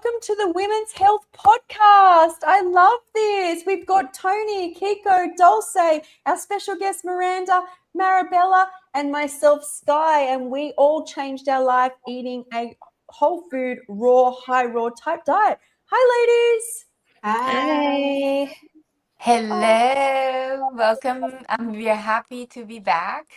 welcome to the Women's Health Podcast. I love this. We've got Tony, Kiko, Dulce, our special guest Miranda, Marabella, and myself, Sky, and we all changed our life eating a whole food, raw, high raw type diet. Hi, ladies. Hi. Hello. Welcome. We are happy to be back.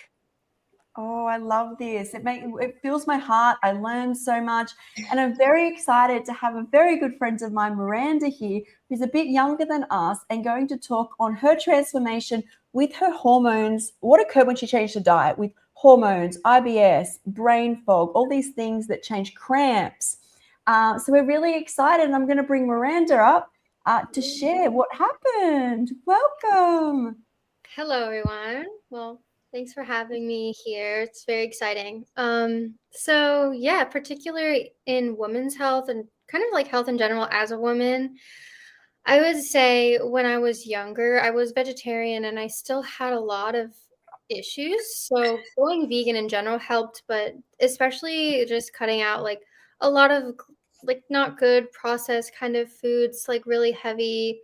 Oh, I love this. It fills my heart. I learned so much. And I'm very excited to have a very good friend of mine, Miranda, here, who's a bit younger than us and going to talk on her transformation with her hormones, what occurred when she changed her diet with hormones, IBS, brain fog, all these things that change cramps. So we're really excited. And I'm going to bring Miranda up to share what happened. Welcome. Hello, everyone. Well, thanks for having me here. It's very exciting. So yeah, particularly in women's health and kind of like health in general as a woman, I would say when I was younger, I was vegetarian and I still had a lot of issues. So going vegan in general helped, but especially just cutting out like a lot of like not good processed kind of foods, like really heavy,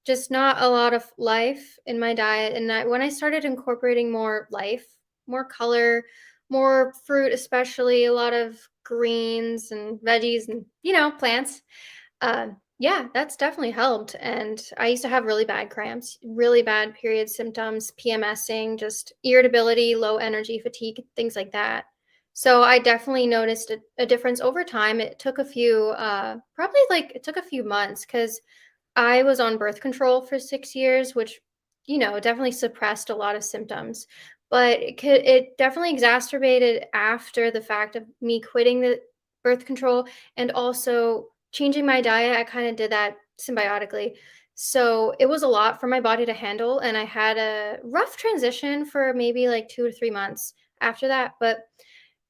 just not a lot of life in my diet. And when I started incorporating more life, more color, more fruit, especially a lot of greens and veggies and, plants, yeah, that's definitely helped. And I used to have really bad cramps, really bad period symptoms, PMSing, just irritability, low energy, fatigue, things like that. So I definitely noticed a difference over time. It took a few, it took a few months because I was on birth control for 6 years, which, definitely suppressed a lot of symptoms. But it definitely exacerbated after the fact of me quitting the birth control and also changing my diet. I kind of did that symbiotically. So it was a lot for my body to handle. And I had a rough transition for maybe like 2 to 3 months after that. But,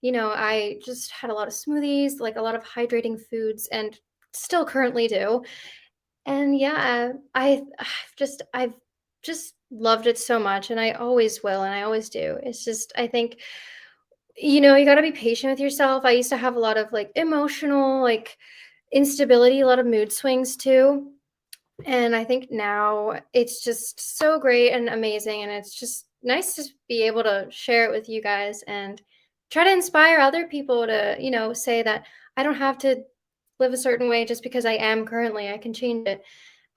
I just had a lot of smoothies, like a lot of hydrating foods, and still currently do. And yeah, I've just loved it so much, and I always will, and I always do. It's just I think you got to be patient with yourself. I used to have a lot of like emotional like instability, a lot of mood swings too. And I think now it's just so great and amazing, and it's just nice to be able to share it with you guys and try to inspire other people to, say that I don't have to live a certain way just because I am currently. I can change it.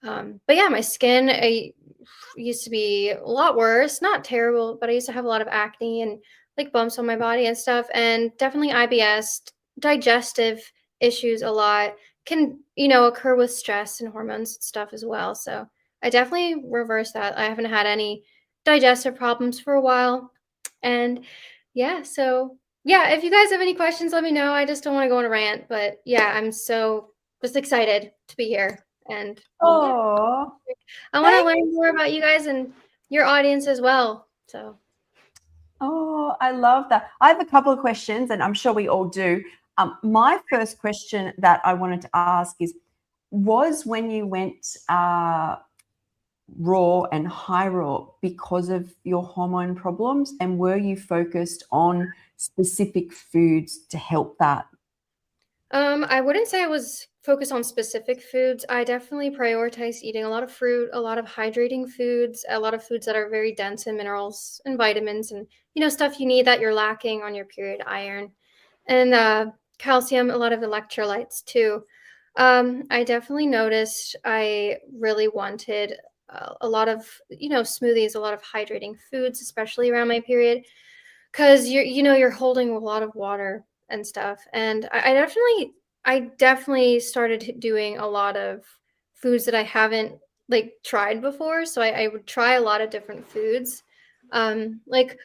But yeah, my skin I used to be a lot worse, not terrible, but I used to have a lot of acne and like bumps on my body and stuff, and definitely IBS, digestive issues a lot can, occur with stress and hormones and stuff as well. So I definitely reversed that. I haven't had any digestive problems for a while. And yeah, so yeah, if you guys have any questions, let me know. I just don't want to go on a rant, but yeah, I'm so just excited to be here. And Oh, I want to learn more about you guys and your audience as well. So, I love that. I have a couple of questions, and I'm sure we all do. My first question that I wanted to ask is, was when you went raw and high raw because of your hormone problems, and were you focused on specific foods to help that? I wouldn't say I was focused on specific foods. I definitely prioritize eating a lot of fruit, a lot of hydrating foods, a lot of foods that are very dense in minerals and vitamins and, stuff you need that you're lacking on your period, iron and calcium, a lot of electrolytes too. I definitely noticed I really wanted a lot of, smoothies, a lot of hydrating foods, especially around my period, because you're holding a lot of water and stuff. And I definitely started doing a lot of foods that I haven't like tried before. So I would try a lot of different foods. Like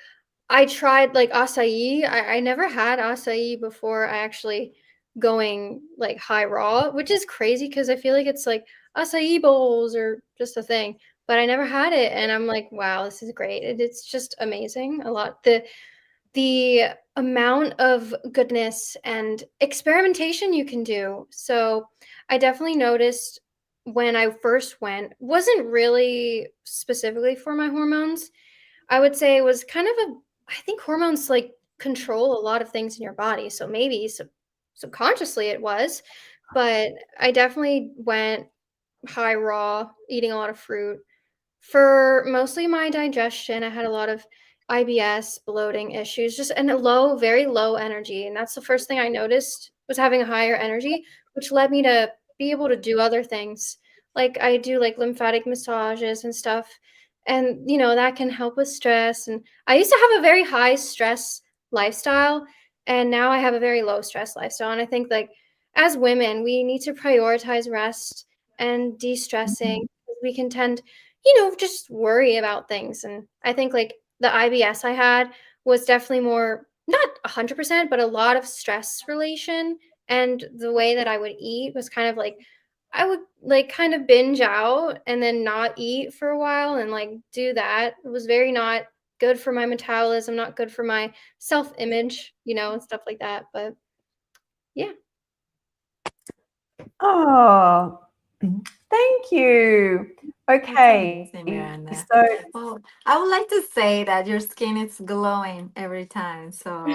I tried like acai. I never had acai before I actually going like high raw, which is crazy because I feel like it's like acai bowls or just a thing. But I never had it, and I'm like, wow, this is great. It's just amazing. A lot the amount of goodness and experimentation you can do. So I definitely noticed when I first went, wasn't really specifically for my hormones. I would say it was kind of I think hormones like control a lot of things in your body. So maybe subconsciously it was, but I definitely went high raw, eating a lot of fruit. For mostly my digestion, I had a lot of IBS, bloating issues, just and a low, very low energy. And that's the first thing I noticed was having a higher energy, which led me to be able to do other things. Like I do like lymphatic massages and stuff. And that can help with stress. And I used to have a very high stress lifestyle, and now I have a very low stress lifestyle. And I think like as women, we need to prioritize rest and de-stressing. We can tend just worry about things. And I think like the IBS I had was definitely more, not 100%, but a lot of stress relation. And the way that I would eat was kind of like, I would like kind of binge out and then not eat for a while and like do that. It was very not good for my metabolism, not good for my self image, and stuff like that. But yeah. Oh, thank you. Okay. Amazing, Miranda. So Well, I would like to say that your skin is glowing every time. So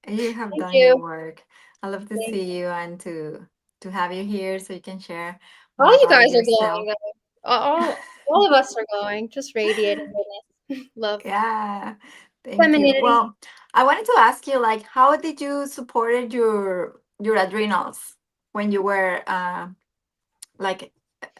you have Thank done you. your work. I love to see you and to have you here so you can share All more you about guys are yourself. glowing though. All of us are glowing, just radiating goodness, love, Yeah, thank you. femininity. Well, I wanted to ask you, like, how did you support your adrenals when you were like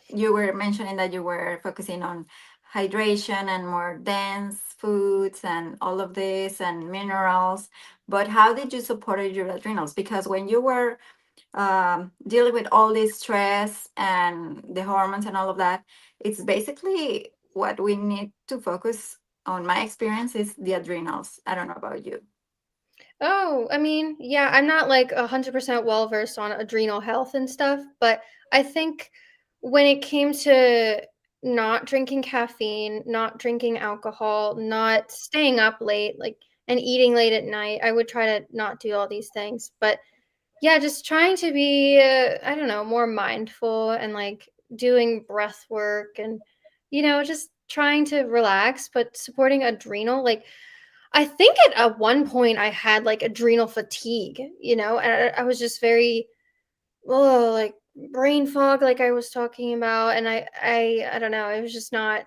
you were mentioning that you were focusing on hydration and more dense foods and all of this and minerals, but how did you support your adrenals? Because when you were dealing with all this stress and the hormones and all of that, it's basically what we need to focus on. My experience is the adrenals. I don't know about you. Oh, I mean, yeah, I'm not like 100% well versed on adrenal health and stuff, but I think when it came to not drinking caffeine, not drinking alcohol, not staying up late, like, and eating late at night, I would try to not do all these things. But yeah, just trying to be, I don't know, more mindful and like doing breath work and, just trying to relax, but supporting adrenal. Like, I think at one point I had like adrenal fatigue, and I was just very, oh, like brain fog, like I was talking about. And I don't know, it was just not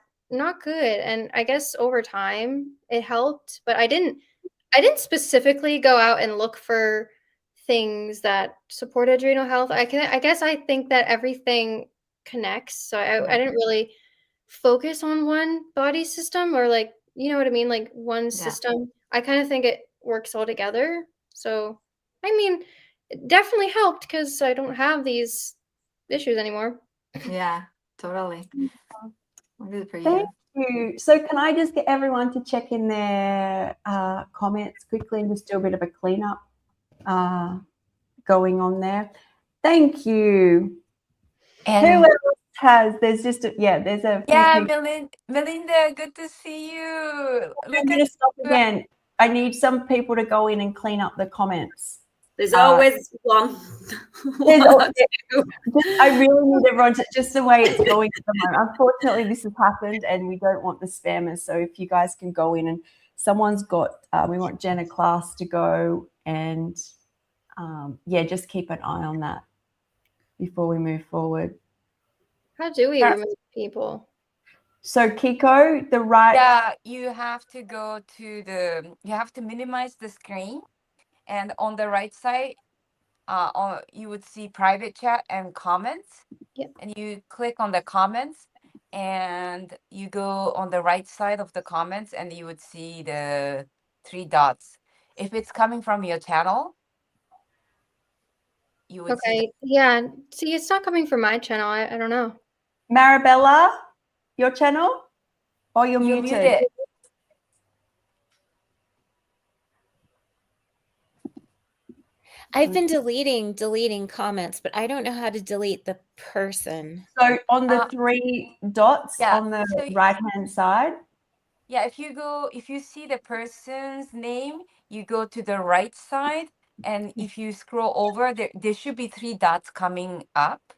good. And I guess over time it helped, but I didn't specifically go out and look for things that support adrenal health. I guess I think that everything connects. So I Yeah. didn't really focus on one body system or like, you know what I mean? Like one Yeah. system. I kind of think it works all together. So, I mean, it definitely helped because I don't have these issues anymore. Yeah, totally. Good for thank you. you. So can I just get everyone to check in their comments quickly and just do a bit of a cleanup going on there? Thank you. Who And else has? There's just there's a few yeah, people. Melinda, good to see you. I'm Look going at to stop again. I need some people to go in and clean up the comments. There's always one. There's, one or two. I really need everyone to, just the way it's going at the moment. Unfortunately, this has happened and we don't want the spammers. So if you guys can go in and someone's got, we want Jenna Class to go and yeah, just keep an eye on that before we move forward. How do we remove people? So Kiko, the right. Yeah, you have to you have to minimize the screen, and on the right side, you would see private chat and comments. Yep. And you click on the comments, and you go on the right side of the comments, and you would see the 3 dots. If it's coming from your channel, you would see. Okay. Yeah. See, it's not coming from my channel. I don't know. Marabella, your channel? Or you're You muted? muted. I've been deleting comments, but I don't know how to delete the person. So on the 3 dots yeah, on the so right-hand side? Yeah, if you see the person's name, you go to the right side, and if you scroll over, there should be 3 dots coming up.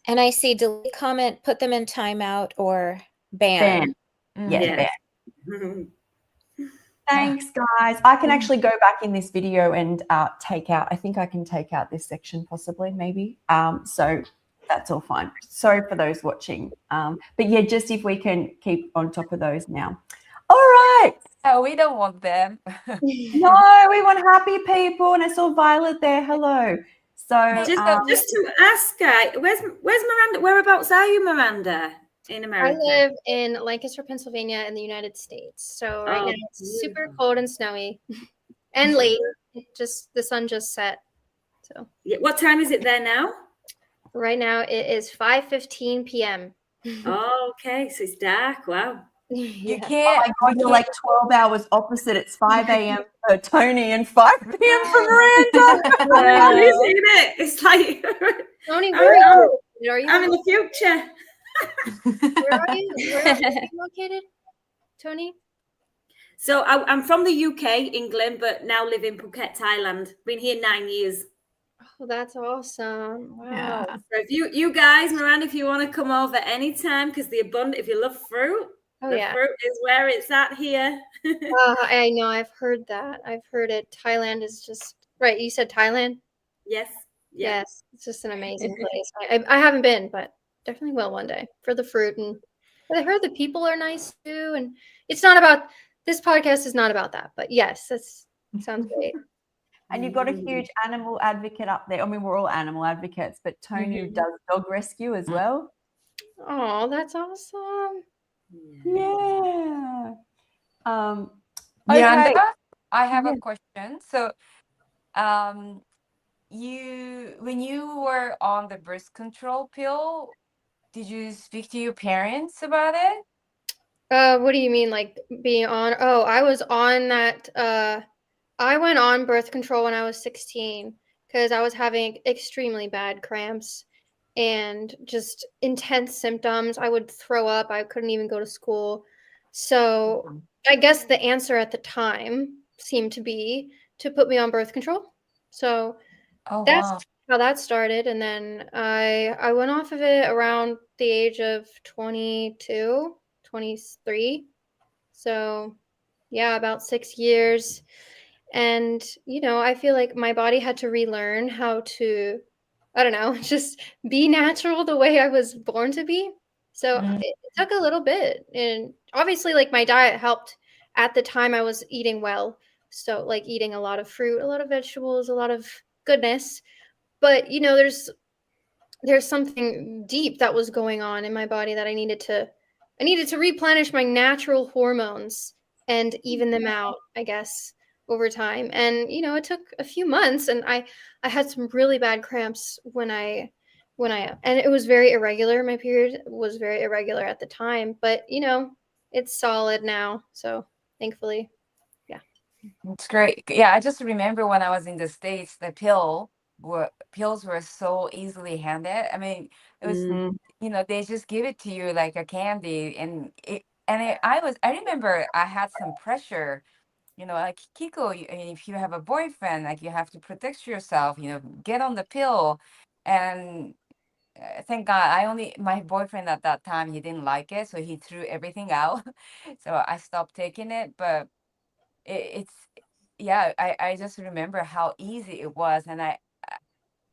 And I see delete comment, put them in timeout, or ban. Ban. Yeah, Yes. ban. Thanks, guys. I can actually go back in this video and take out, I think I can take out this section possibly, maybe. So that's all fine. Sorry for those watching. But yeah, just if we can keep on top of those now. All right. Oh, we don't want them. No, we want happy people. And I saw Violet there. Hello. So Just to ask, where's Miranda? Whereabouts are you, Miranda? In America? I live in Lancaster, Pennsylvania, in the United States. So right now it's super cold and snowy, and late. The sun just set. So What time is it there now? right now it is 5:15 p.m. Oh, okay, so it's dark. Wow. You Yeah. can't. oh, you're like 12 hours opposite. It's 5 a.m. for Tony and 5 p.m. for Miranda. Have you seen it? It's like Tony, where are you? I'm in the future. Where are you located, Tony? So I'm from the UK, England, but now live in Phuket, Thailand. Been here 9 years. Oh, that's awesome! Wow. Yeah. So if you guys, Miranda, if you want to come over anytime, because if you love fruit, the fruit is where it's at here. I know. I've heard that. I've heard it. Thailand is just right. You said Thailand? Yes. Yeah. Yes. It's just an amazing place. I haven't been, but definitely will one day for the fruit. And I heard the people are nice too. And it's not about this podcast is not about that. But yes, that sounds great. And you've got a huge animal advocate up there. I mean, we're all animal advocates, but Tony does dog rescue as well. Oh, that's awesome. Yeah. Miranda, Okay. I have a question. So, when you were on the birth control pill, did you speak to your parents about it? What do you mean, like being on? Oh, I was on that. I went on birth control when I was 16 because I was having extremely bad cramps and just intense symptoms. I would throw up. I couldn't even go to school. So I guess the answer at the time seemed to be to put me on birth control. So that's how that started. And then I went off of it around the age of 22, 23. So yeah, about 6 years. And, I feel like my body had to relearn how to, I don't know, just be natural the way I was born to be. So it took a little bit. And obviously, like, my diet helped. At the time, I was eating well. So, like, eating a lot of fruit, a lot of vegetables, a lot of goodness. But, there's something deep that was going on in my body that I needed to replenish my natural hormones and even them out, I guess, over time. And it took a few months, and I had some really bad cramps when I and it was very irregular. My period was very irregular at the time, but it's solid now, so thankfully. Yeah, It's great. Yeah, I just remember when I was in the States, the pills were so easily handed. I mean, it was they just give it to you like a candy, and I remember I had some pressure. Like, Kiko, if you have a boyfriend, like, you have to protect yourself, get on the pill. And thank God, my boyfriend at that time, he didn't like it, so he threw everything out. So I stopped taking it. But I just remember how easy it was. And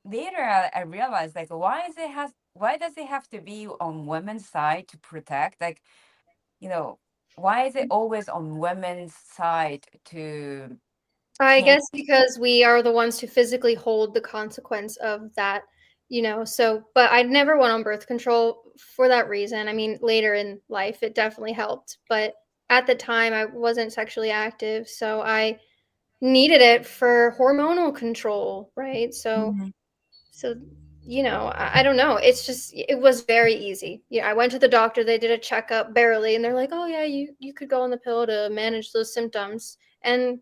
later I realized, like, why does it have to be on women's side to protect? Like, why is it always on women's side to I guess because we are the ones who physically hold the consequence of that, so, but I never went on birth control for that reason. I mean, later in life, it definitely helped, but at the time I wasn't sexually active, so I needed it for hormonal control, right? So, I don't know. It's just, it was very easy. Yeah, I went to the doctor, they did a checkup barely, and they're like, oh yeah, you could go on the pill to manage those symptoms. And,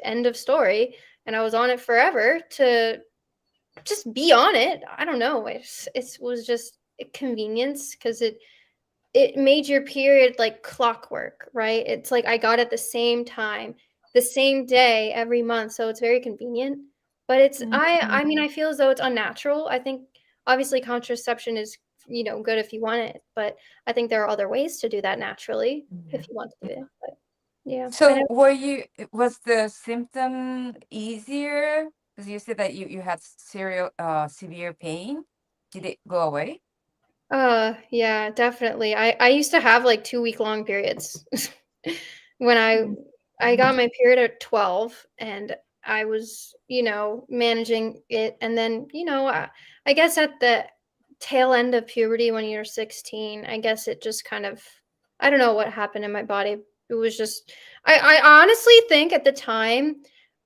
end of story. And I was on it forever to just be on it. I don't know. It was just a convenience because it made your period like clockwork, right? It's like I got it the same time, the same day every month. So it's very convenient. But it's I mean, I feel as though it's unnatural. I think obviously contraception is, good if you want it, but I think there are other ways to do that naturally if you want to do it. But Yeah. So was the symptom easier? Because you said that you had severe pain. Did it go away? Yeah, definitely. I used to have like 2 week long periods when I got my period at 12 and I was, managing it. And then, I guess at the tail end of puberty when you're 16, I guess it just kind of, I don't know what happened in my body. It was just, I honestly think at the time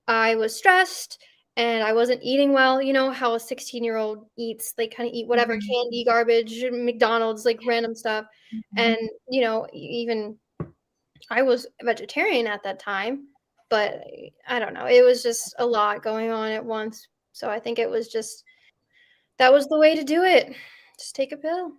I was stressed and I wasn't eating well. You know how a 16-year-old eats, they kind of eat whatever candy, garbage, McDonald's, like random stuff. And, even I was vegetarian at that time, but I don't know. It was just a lot going on at once. So I think it was just, that was the way to do it. Just take a pill.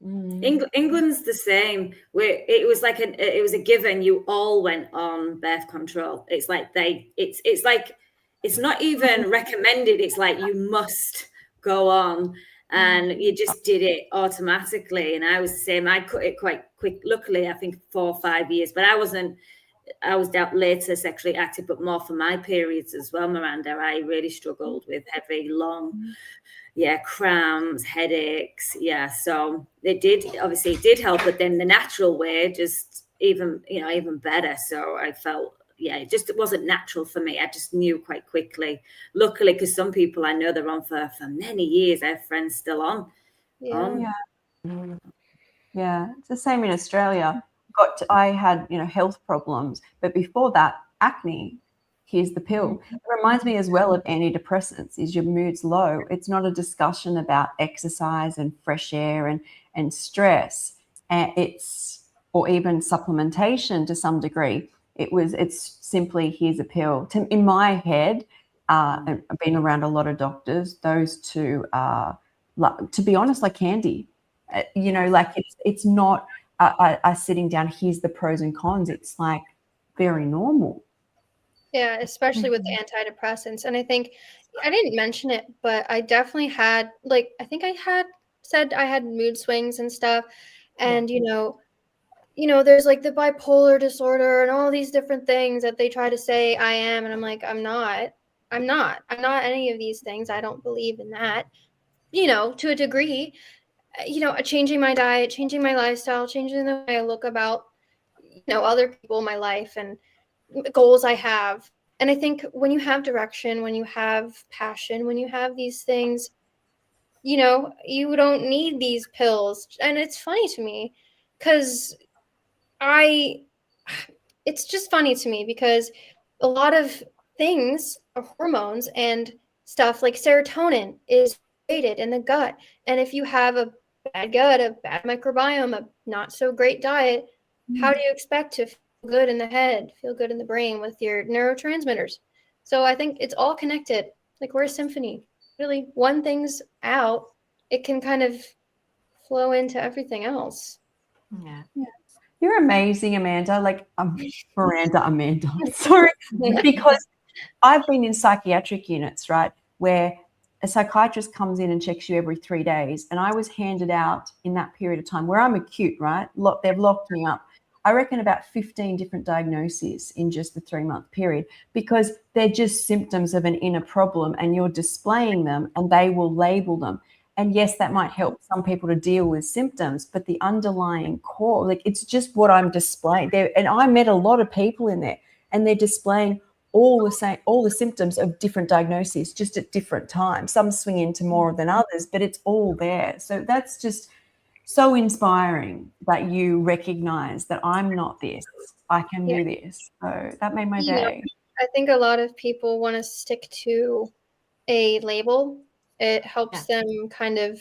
England's the same. It was a given. You all went on birth control. It's like it's not even recommended. It's like you must go on, and you just did it automatically. And I was the same. I cut it quite quick. Luckily, I think 4 or 5 years. But I was later sexually active, but more for my periods as well, Miranda. I really struggled with heavy, long. Cramps, headaches. So it did help, but then the natural way just even better. So I felt, it wasn't natural for me. I just knew quite quickly. Luckily, because some people I know they're on for many years. I have friends still on. Yeah, it's the same in Australia. I had, health problems, but before that, acne. Here's the pill. It reminds me as well of antidepressants. Is your mood's low? It's not a discussion about exercise and fresh air and stress, and or even supplementation to some degree. It's simply here's a pill. In my head, and I've been around a lot of doctors. Those two are, to be honest, like candy. Like it's not a sitting down. Here's the pros and cons. It's like very normal. Yeah, especially with the antidepressants. And I think I didn't mention it, but I definitely had, like, I think I had said I had mood swings and stuff. And, there's like the bipolar disorder and all these different things that they try to say I am. And I'm like, I'm not any of these things. I don't believe in that, to a degree, changing my diet, changing my lifestyle, changing the way I look about, other people in my life and goals I have. And I think when you have direction, when you have passion, when you have these things, you don't need these pills. And it's funny to me because it's just funny to me because a lot of things are hormones and stuff like serotonin is created in the gut. And if you have a bad gut, a bad microbiome, a not so great diet, how do you expect to feel good in the head, feel good in the brain with your neurotransmitters? So I think it's all connected. Like we're a symphony. Really, one thing's out, it can kind of flow into everything else. Yeah. You're amazing, Amanda. Like Amanda. Sorry, because I've been in psychiatric units, right, where a psychiatrist comes in and checks you every 3 days, and I was handed out in that period of time where I'm acute, right? They've locked me up. I reckon about 15 different diagnoses in just the 3-month period because they're just symptoms of an inner problem, and you're displaying them, and they will label them. And yes, that might help some people to deal with symptoms, but the underlying core, like it's just what I'm displaying there. And I met a lot of people in there, and they're displaying all the symptoms of different diagnoses, just at different times. Some swing into more than others, but it's all there. So that's just so inspiring that you recognize that I'm not this. I can do this. So that made my day. I think a lot of people want to stick to a label. It helps them kind of,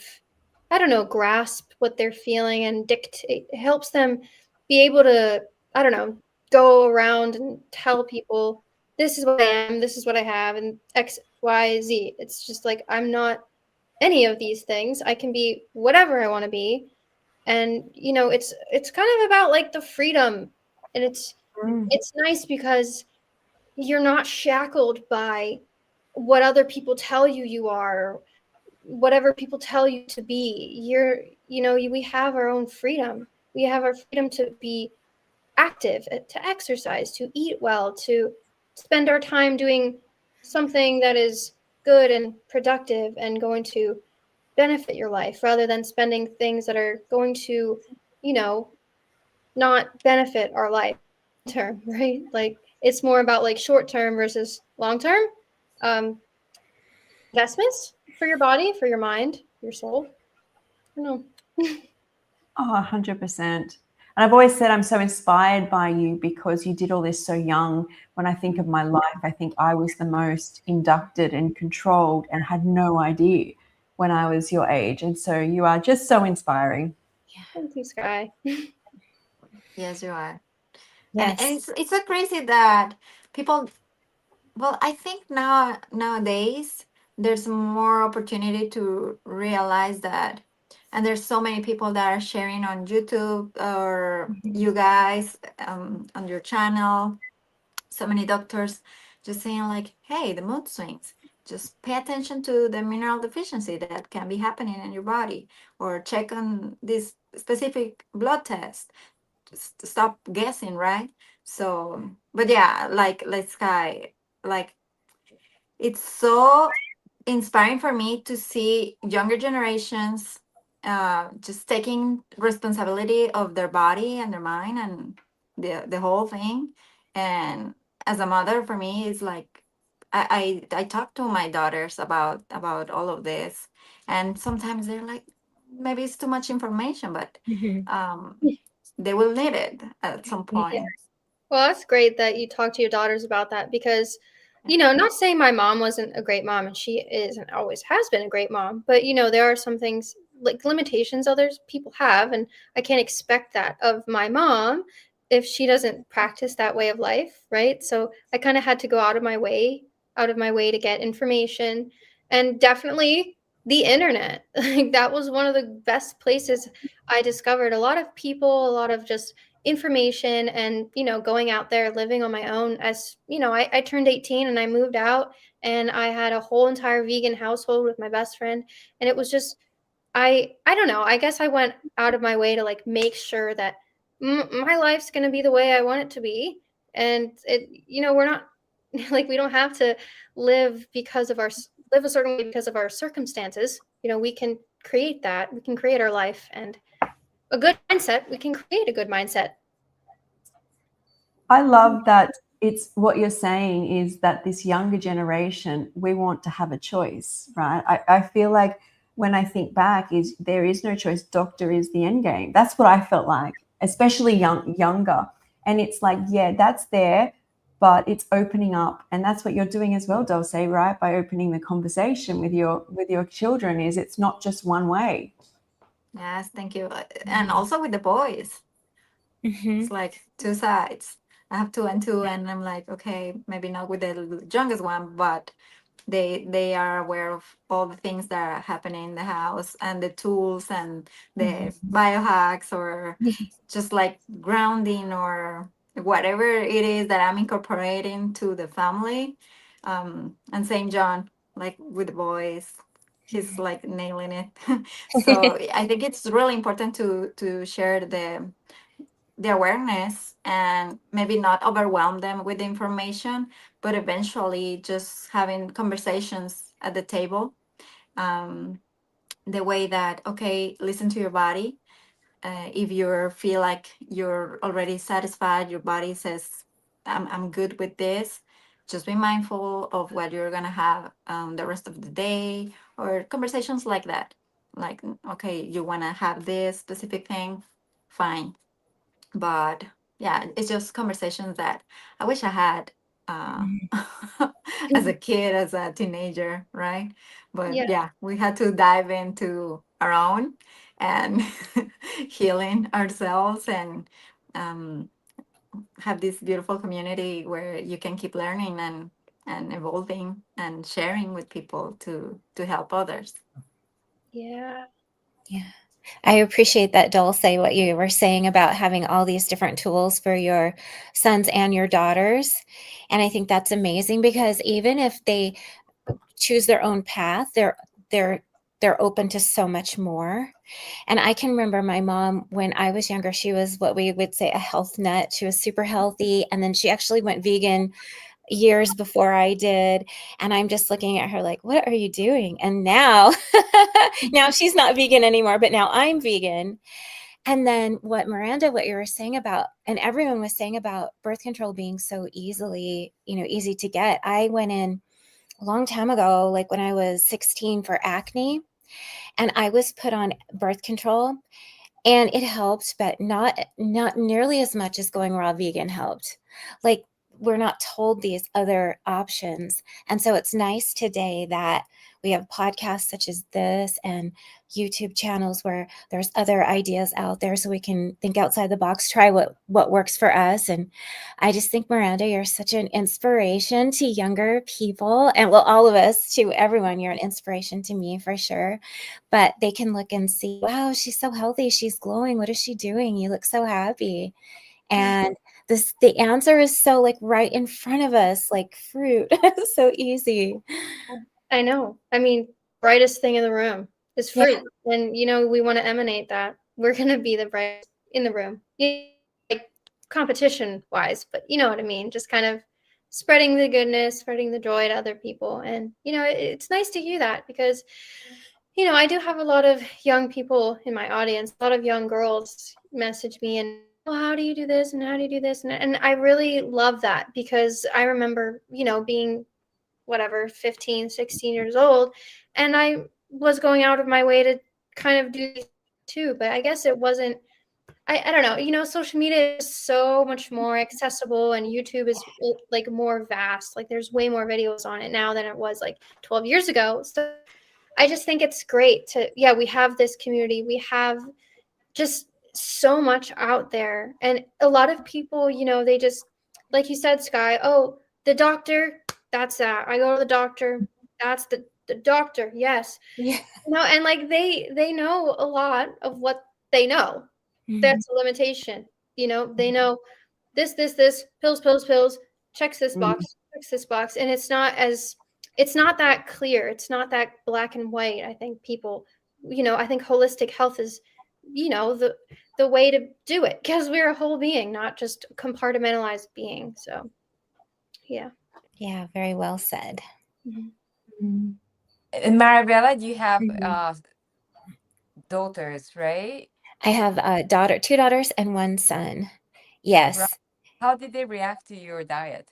I don't know, grasp what they're feeling and dictate. It helps them be able to, I don't know, go around and tell people, this is what I am, this is what I have, and X, Y, Z. It's just like, I'm not any of these things. I can be whatever I want to be. And, it's kind of about like the freedom. And it's nice because you're not shackled by what other people tell you are, whatever people tell you to be. We have our own freedom. We have our freedom to be active, to exercise, to eat well, to spend our time doing something that is good and productive and going to benefit your life, rather than spending things that are going to, not benefit our life term, right? Like, it's more about like short term versus long term investments for your body, for your mind, your soul. I don't know. Oh, 100%. And I've always said I'm so inspired by you because you did all this so young. When I think of my life, I think I was the most inducted and controlled and had no idea when I was your age. And so you are just so inspiring. Thank you, Sky. Yes, you are. Yes. And it's so crazy that people, well, I think nowadays there's more opportunity to realize that, and there's so many people that are sharing on YouTube or you guys on your channel, so many doctors just saying like, hey, the mood swings, just pay attention to the mineral deficiency that can be happening in your body, or check on this specific blood test. Just stop guessing, right? So, but yeah, like Sky, like it's so inspiring for me to see younger generations just taking responsibility of their body and their mind and the whole thing. And as a mother, for me, it's like I talk to my daughters about all of this, and sometimes they're like, maybe it's too much information, but um, they will need it at some point. Well, that's great that you talk to your daughters about that, because, not saying my mom wasn't a great mom, and she is and always has been a great mom, but, there are some things like limitations others people have, and I can't expect that of my mom if she doesn't practice that way of life, right? So I kind of had to go out of my way to get information, and definitely the internet. Like, that was one of the best places I discovered a lot of people, a lot of just information, and going out there living on my own. As I turned 18 and I moved out, and I had a whole entire vegan household with my best friend, and it was just, I don't know, I guess I went out of my way to like make sure that my life's going to be the way I want it to be. And we're not like, we don't have to live live a certain way because of our circumstances. We can create that, we can create our life, and a good mindset, we can create a good mindset. I love that it's what you're saying is that this younger generation, we want to have a choice, right? I feel like when I think back is there is no choice. Doctor is the end game. That's what I felt like, especially younger. And it's like, yeah, that's there, but it's opening up. And that's what you're doing as well, Dulce, right? By opening the conversation with your children, is it's not just one way. Yes, thank you. And also with the boys, it's like two sides. I have two and two, and I'm like, okay, maybe not with the youngest one, but they are aware of all the things that are happening in the house and the tools and the biohacks, or just like grounding or whatever it is that I'm incorporating to the family. And St. John, like with the boys, he's like nailing it. So I think it's really important to share the awareness and maybe not overwhelm them with the information, but eventually just having conversations at the table. The way that, okay, listen to your body. If you feel like you're already satisfied, your body says, I'm good with this, just be mindful of what you're going to have the rest of the day, or conversations like that. Like, okay, you want to have this specific thing, fine. But yeah, it's just conversations that I wish I had as a kid, as a teenager, right? But Yeah. yeah, we had to dive into our own and healing ourselves, and um, have this beautiful community where you can keep learning and evolving and sharing with people to help others. Yeah. I appreciate that, Dulce, what you were saying about having all these different tools for your sons and your daughters. And I think that's amazing, because even if they choose their own path, they're they're open to so much more. And I can remember my mom, when I was younger, she was what we would say a health nut. She was super healthy. And then she actually went vegan years before I did. And I'm just looking at her like, what are you doing? And now, now she's not vegan anymore, but now I'm vegan. And then what Miranda, what you were saying about, and everyone was saying about birth control being so easily, easy to get. I went in a long time ago, like when I was 16 for acne, and I was put on birth control, and it helped, but not nearly as much as going raw vegan helped. Like, we're not told these other options. And so it's nice today that we have podcasts such as this and YouTube channels where there's other ideas out there, so we can think outside the box, try what works for us. And I just think, Miranda, you're such an inspiration to younger people, and well, all of us, to everyone. You're an inspiration to me for sure. But they can look and see, wow, she's so healthy, she's glowing, what is she doing? You look so happy. And the answer is so like right in front of us, like fruit. So easy. I know. I mean, brightest thing in the room is fruit. Yeah. And, we want to emanate that. We're going to be the brightest in the room, like competition wise, but you know what I mean? Just kind of spreading the goodness, spreading the joy to other people. And, it's nice to hear that because, I do have a lot of young people in my audience, a lot of young girls message me and, well, how do you do this? And how do you do this? And I really love that because I remember, being whatever, 15, 16 years old. And I was going out of my way to kind of do too, but I guess it wasn't, I don't know, social media is so much more accessible and YouTube is like more vast. Like there's way more videos on it now than it was like 12 years ago. So I just think it's great we have this community. We have just so much out there. And a lot of people, they just, like you said, Sky, oh, the doctor, that's that. I go to the doctor, that's the doctor, yes. Yeah. And like they know a lot of what they know. Mm-hmm. That's a limitation. They know this, pills, checks this box, checks this box. And it's not that clear. It's not that black and white. I think people, I think holistic health is, the way to do it because we're a whole being, not just a compartmentalized being. So, yeah. Yeah, very well said. Mm-hmm. And Marabella, you have daughters, right? I have two daughters and one son. Yes. How did they react to your diet?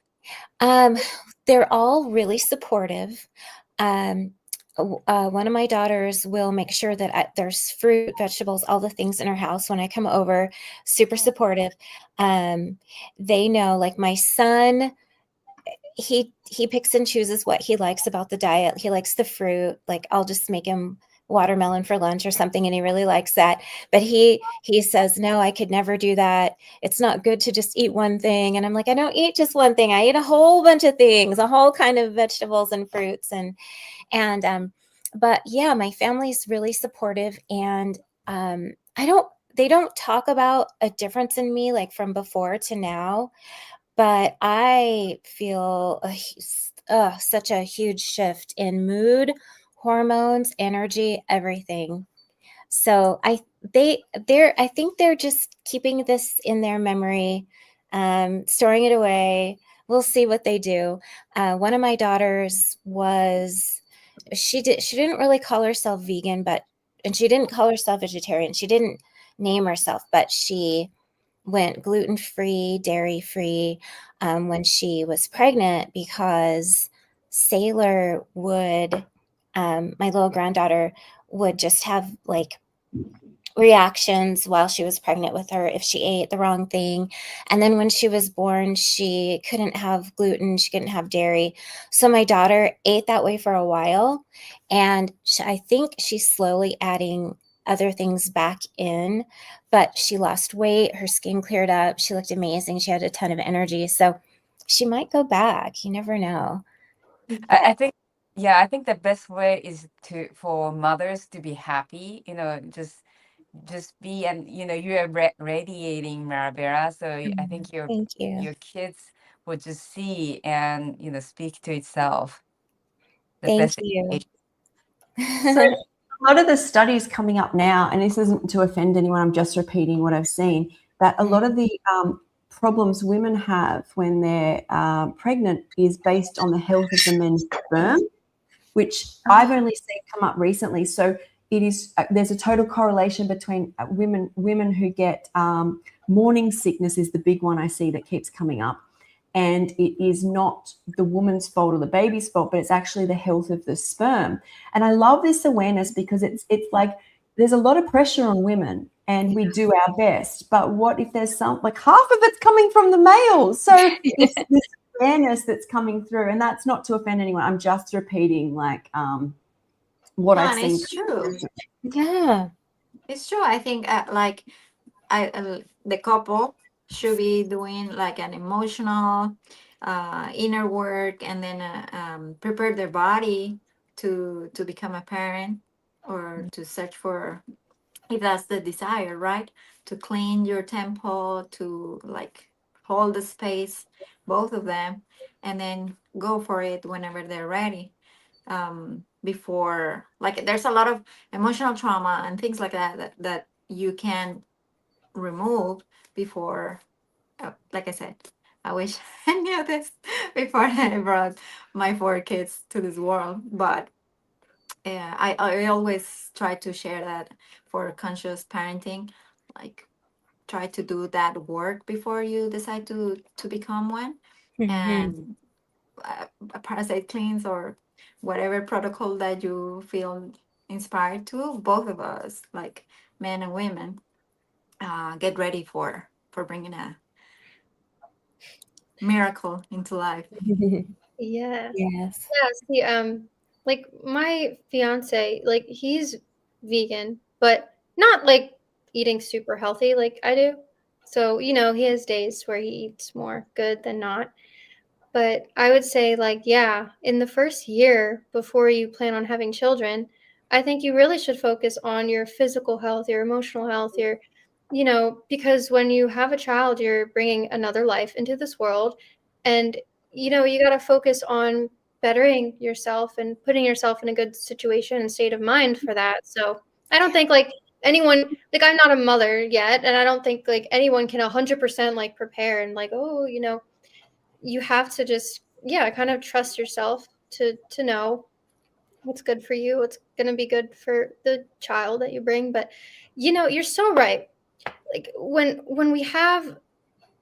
They're all really supportive. One of my daughters will make sure that there's fruit, vegetables, all the things in her house when I come over. Super supportive. They know, like my son, he picks and chooses what he likes about the diet. He likes the fruit. Like I'll just make him watermelon for lunch or something, and he really likes that. But he says, no, I could never do that. It's not good to just eat one thing. And I'm like, I don't eat just one thing. I eat a whole bunch of things, a whole kind of vegetables and fruits. But yeah, my family's really supportive, and they don't talk about a difference in me like from before to now, but I feel such a huge shift in mood, hormones, energy, everything. So I think they're just keeping this in their memory, storing it away. We'll see what they do. One of my daughters she didn't really call herself vegan, and she didn't call herself vegetarian. She didn't name herself, but she went gluten-free, dairy-free when she was pregnant because Sailor would, my little granddaughter would just have like reactions while she was pregnant with her if she ate the wrong thing. And then when she was born, she couldn't have gluten, she couldn't have dairy. So my daughter ate that way for a while, and I think she's slowly adding other things back in, but she lost weight, her skin cleared up, she looked amazing, she had a ton of energy. So she might go back, you never know. I think the best way is for mothers to be happy, just be, and you are radiating, Marabella. So I think Thank you. your kids will just see and speak to itself. The Thank best you. So lot of the studies coming up now, and this isn't to offend anyone, I'm just repeating what I've seen, that a lot of the problems women have when they're pregnant is based on the health of the men's sperm, which I've only seen come up recently. So it is there's a total correlation between women who get morning sickness is the big one I see that keeps coming up. And it is not the woman's fault or the baby's fault, but it's actually the health of the sperm. And I love this awareness because it's like there's a lot of pressure on women and we do our best. But what if there's half of it's coming from the males? So it's this awareness that's coming through. And that's not to offend anyone. I'm just repeating what I've seen. It's true. Yeah. It's true. I think the couple should be doing like an emotional inner work, and then prepare their body to become a parent, or to search for, if that's the desire, right, to clean your temple, to like hold the space, both of them, and then go for it whenever they're ready. Before, like, there's a lot of emotional trauma and things like that you can remove before. Like I said, I wish I knew this before I brought my 4 kids to this world. But I always try to share that for conscious parenting, like try to do that work before you decide to become one. And a parasite cleanse or whatever protocol that you feel inspired to, both of us, like men and women, get ready for bringing a miracle into life. Yes. Yes. Yeah, see, like my fiance, like he's vegan, but not like eating super healthy like I do. So, you know, he has days where he eats more good than not. But I would say, like, yeah, in the first year before you plan on having children, I think you really should focus on your physical health, your emotional health, because when you have a child, you're bringing another life into this world. And, you got to focus on bettering yourself and putting yourself in a good situation and state of mind for that. So I don't think like anyone, like, I'm not a mother yet. And I don't think like anyone can 100% like prepare and like, oh, you have to just kind of trust yourself to know what's good for you, what's going to be good for the child that you bring. But you're so right. Like when we have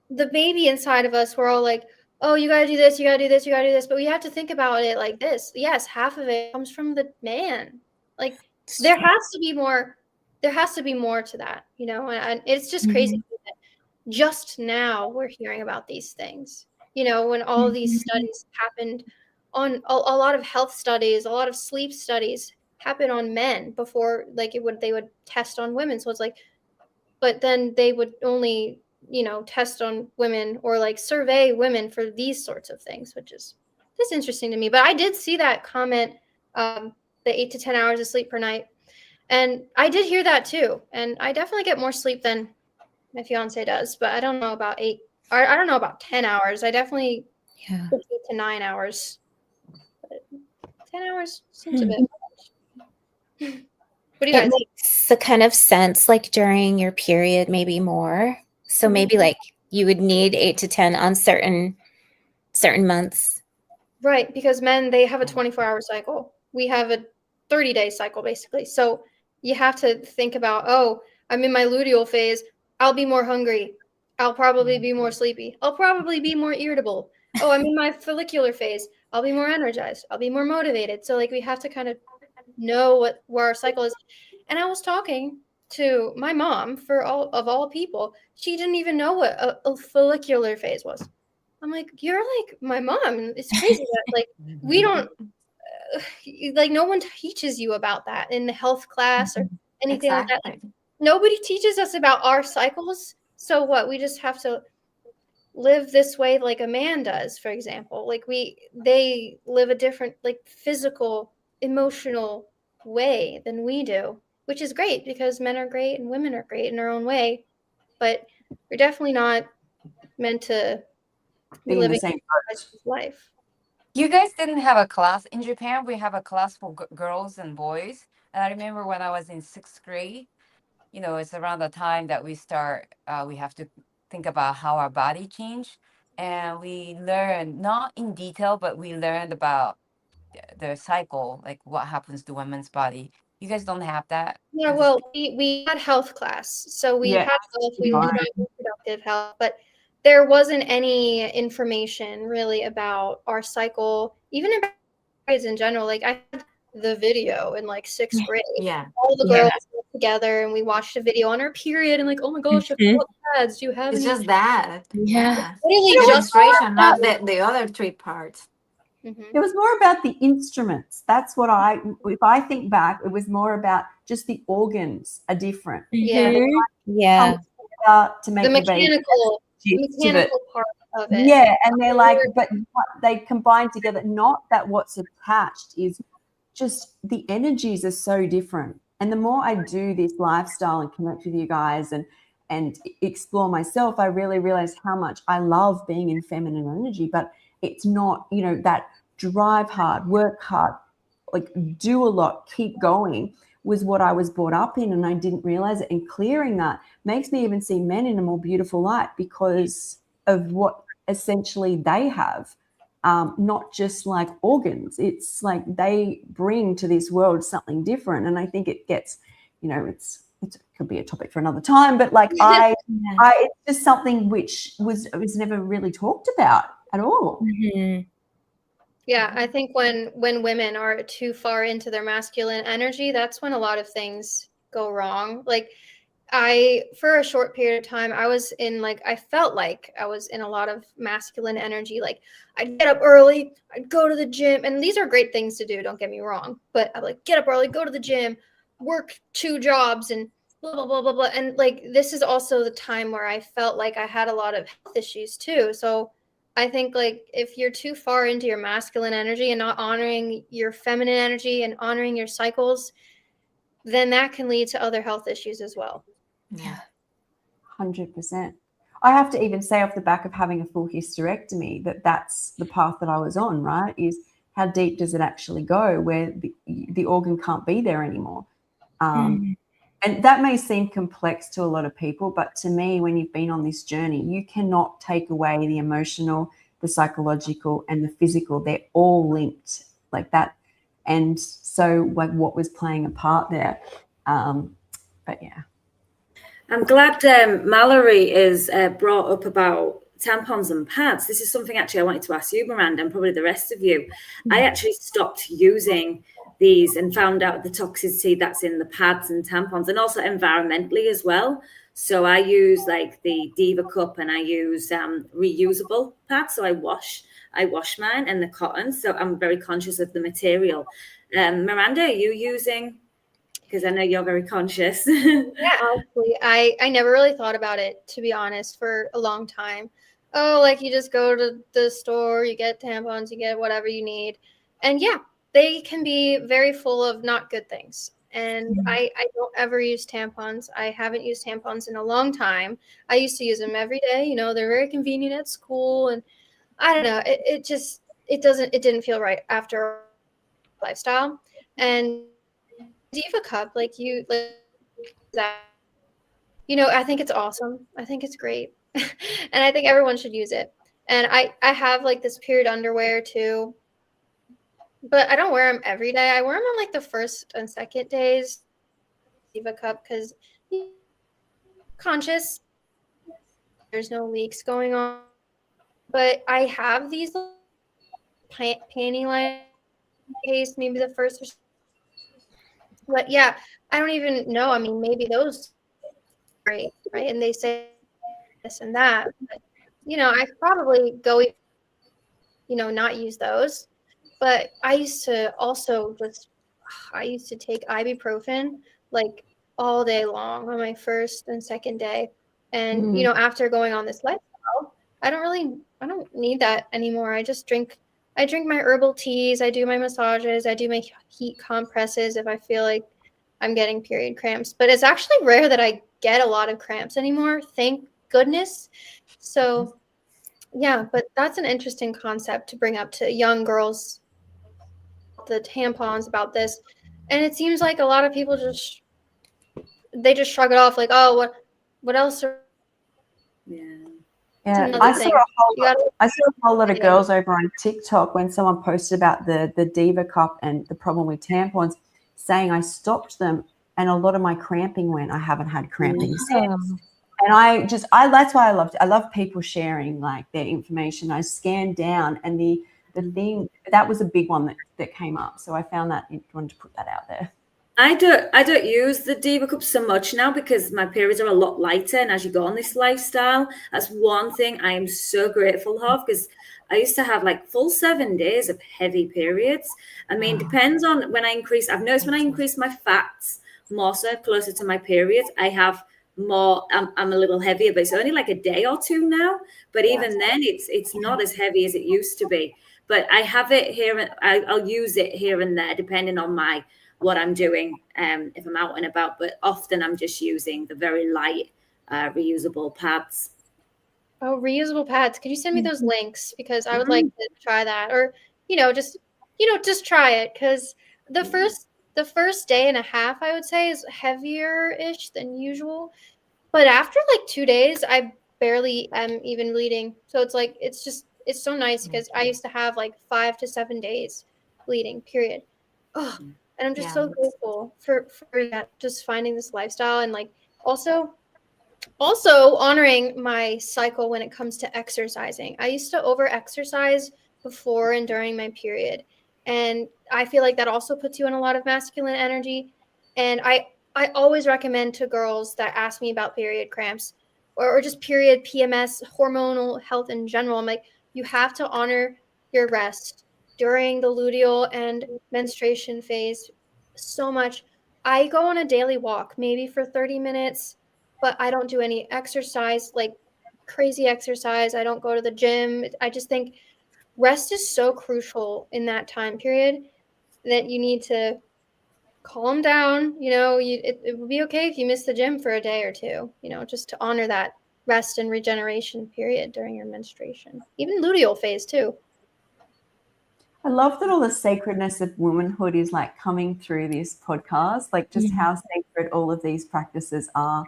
the baby inside of us, we're all like, oh, you got to do this, you got to do this, you got to do this. But we have to think about it like this. Yes, half of it comes from the man. Like there has to be more to that, and it's just crazy that just now we're hearing about these things, when all these studies happened on a lot of health studies, a lot of sleep studies happen on men before like they would test on women. So it's like, but then they would only, test on women or like survey women for these sorts of things, which is just interesting to me. But I did see that comment, the 8 to 10 hours of sleep per night. And I did hear that too. And I definitely get more sleep than my fiance does, but I don't know about 8, or I don't know about 10 hours. I definitely 8 to 9 hours. But 10 hours seems a bit much. What do you guys think? It makes a kind of sense, like during your period, maybe more. So maybe like you would need 8 to 10 on certain months. Right, because men, they have a 24-hour cycle. We have a 30-day cycle, basically. So you have to think about, oh, I'm in my luteal phase. I'll be more hungry. I'll probably be more sleepy. I'll probably be more irritable. Oh, I'm in my follicular phase. I'll be more energized. I'll be more motivated. So like we have to kind of know where our cycle is. And I was talking to my mom, for all people. She didn't even know what a follicular phase was. I'm like, you're like my mom. It's crazy that like we don't like no one teaches you about that in the health class or anything like that. Like, nobody teaches us about our cycles. So what? We just have to live this way like a man does, for example. Like they live a different like physical, emotional way than we do, which is great because men are great and women are great in their own way. But we're definitely not meant to be in the living same life. You guys didn't have a class in Japan. We have a class for girls and boys, And I remember when I was in 6th grade, you know, it's around the time that we start, we have to think about how our body change. And we learn, not in detail, but we learned about the cycle, like what happens to women's body. You guys don't have that? Yeah, well, we had health class. So we had health, we learned about reproductive health, but there wasn't any information really about our cycle, even about periods in general. Like I had the video in like 6th grade. Yeah. All the girls were together and we watched a video on our period and like, oh my gosh, what pads do you have? It's any? just that. Yeah. Literally The just menstruation, not the other 3 parts. It was more about the instruments. That's what if I think back, it was more about just the organs are different. Yeah. Yeah. To make The mechanical part of it. Yeah, and they're like, but they combine together. Not that what's attached is just the energies are so different. And the more I do this lifestyle and connect with you guys and explore myself, I really realize how much I love being in feminine energy. But it's not, you know, that drive hard, work hard, like do a lot, keep going was what I was brought up in, and I didn't realize it. And clearing that makes me even see men in a more beautiful light because of what essentially they have, not just like organs. It's like they bring to this world something different. And I think it gets, you know, it could be a topic for another time, but like it's just something which was never really talked about at all. Yeah, I think when women are too far into their masculine energy, that's when a lot of things go wrong. Like for a short period of time, I felt like I was in a lot of masculine energy. Like I'd get up early, I'd go to the gym, and these are great things to do, don't get me wrong, but I'd like get up early, go to the gym, work 2 jobs and blah, blah, blah, blah, blah. And like, this is also the time where I felt like I had a lot of health issues too. So I think like if you're too far into your masculine energy and not honoring your feminine energy and honoring your cycles, then that can lead to other health issues as well. Yeah. 100%. I have to even say off the back of having a full hysterectomy that's the path that I was on, right? Is how deep does it actually go where the organ can't be there anymore? And that may seem complex to a lot of people, but to me, when you've been on this journey, you cannot take away the emotional, the psychological, and the physical. They're all linked like that. And so like what was playing a part there? But yeah. I'm glad Mallory is brought up about tampons and pads. This is something actually I wanted to ask you, Miranda, and probably the rest of you. I actually stopped using these and found out the toxicity that's in the pads and tampons, and also environmentally as well. So I use like the Diva Cup, and I use reusable pads. So I wash mine and the cotton. So I'm very conscious of the material. Miranda, are you using? Because I know you're very conscious. Yeah, honestly, I never really thought about it, to be honest, for a long time. Oh, like you just go to the store, you get tampons, you get whatever you need. And yeah, they can be very full of not good things. And I don't ever use tampons. I haven't used tampons in a long time. I used to use them every day. You know, they're very convenient at school. And I don't know, it didn't feel right after lifestyle. And Diva Cup, I think it's awesome. I think it's great. And I think everyone should use it. And I have like this period underwear too, but I don't wear them every day. I wear them on like the first and second days. Diva Cup because conscious. There's no leaks going on. But I have these panty line case, maybe the first or second. But yeah, I don't even know. I mean, maybe those are great, right? And they say this and that. But, I probably go, not use those. But I used to take ibuprofen like all day long on my first and second day. And, after going on this lifestyle, I don't need that anymore. I drink my herbal teas. I do my massages. I do my heat compresses if I feel like I'm getting period cramps. But it's actually rare that I get a lot of cramps anymore. Thank goodness. So, yeah, but that's an interesting concept to bring up to young girls, the tampons, about this. And it seems like a lot of people just shrug it off, like, oh, what else are Yeah, another I saw thing. I saw a whole lot of Yeah. girls over on TikTok when someone posted about the Diva Cup and the problem with tampons, saying I stopped them and a lot of my cramping went. I haven't had cramping since. And I that's why I loved it. I love people sharing like their information. I scanned down and the thing that was a big one that came up. So I found that I wanted to put that out there. I don't use the Diva Cup so much now because my periods are a lot lighter, and as you go on this lifestyle, that's one thing I am so grateful of, because I used to have like full 7 days of heavy periods. I mean, depends on when I've noticed when I increase my fats more so closer to my periods, I have more, I'm a little heavier, but it's only like a day or two now. But even then it's not as heavy as it used to be. But I have it here, and I'll use it here and there depending on what I'm doing if I'm out and about, but often I'm just using the very light reusable pads. Oh, reusable pads. Could you send me those links? Because I would like to try that. Or, just try it. Because the first day and a half, I would say, is heavier-ish than usual. But after like 2 days, I barely am even bleeding. So it's like, it's so nice because I used to have like 5 to 7 days bleeding, period. Oh, and I'm just so grateful for that, just finding this lifestyle and like also honoring my cycle when it comes to exercising. I used to over exercise before and during my period, and I feel like that also puts you in a lot of masculine energy. And I always recommend to girls that ask me about period cramps or just period PMS, hormonal health in general, I'm like, you have to honor your rest during the luteal and menstruation phase so much. I go on a daily walk, maybe for 30 minutes, but I don't do any exercise, like crazy exercise. I don't go to the gym. I just think rest is so crucial in that time period that you need to calm down. It would be okay if you miss the gym for a day or two, just to honor that rest and regeneration period during your menstruation, even luteal phase too. I love that all the sacredness of womanhood is like coming through this podcast, like just how sacred all of these practices are.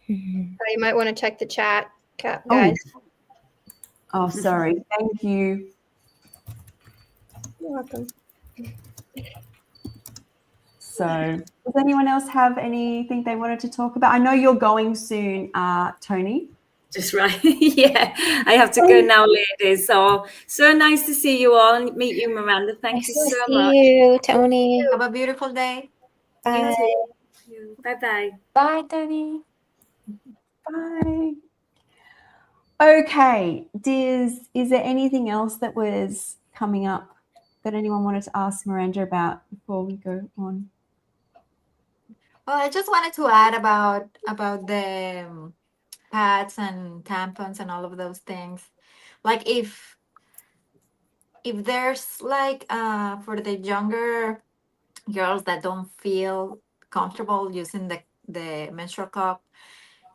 You might want to check the chat, guys. Oh, sorry. Thank you. You're welcome. So does anyone else have anything they wanted to talk about? I know you're going soon, Tony. Just right. Yeah, I have to go now, ladies. So nice to see you all and meet you, Miranda. Thank you so much. You, Tony. Have a beautiful day. Bye. Bye-bye. Bye, Tony. Bye. Okay. Is there anything else that was coming up that anyone wanted to ask Miranda about before we go on? Well, I just wanted to add about the pads and tampons and all of those things. Like if there's like for the younger girls that don't feel comfortable using the menstrual cup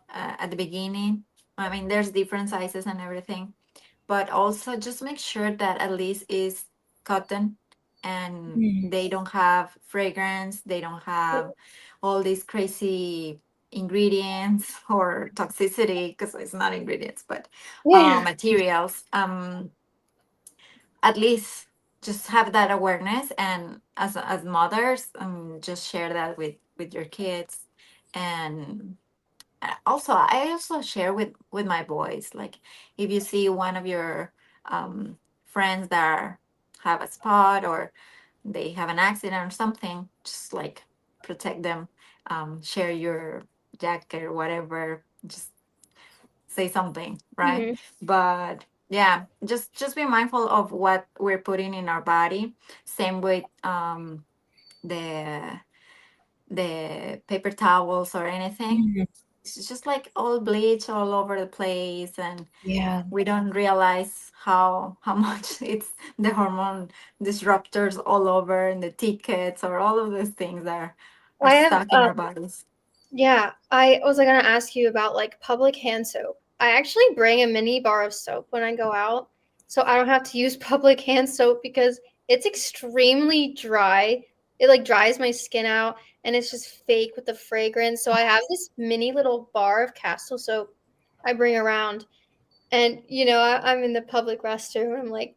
at the beginning, I mean, there's different sizes and everything, but also just make sure that at least is cotton and they don't have fragrance, they don't have all these crazy ingredients or toxicity, because it's not ingredients but materials. At least just have that awareness, and as mothers, just share that with your kids. And also I also share with my boys, like if you see one of your friends that have a spot or they have an accident or something, just like protect them, share your jacket or whatever, just say something, right? But yeah, just be mindful of what we're putting in our body. Same with the paper towels or anything. It's just like all bleach all over the place, and we don't realize how much it's the hormone disruptors all over, and the tickets or all of those things that are stuck in our bodies. Yeah, I was going to ask you about like public hand soap. I actually bring a mini bar of soap when I go out, so I don't have to use public hand soap because it's extremely dry it like dries my skin out, and it's just fake with the fragrance. So I have this mini little bar of castle soap I bring around, and I'm in the public restroom and I'm like,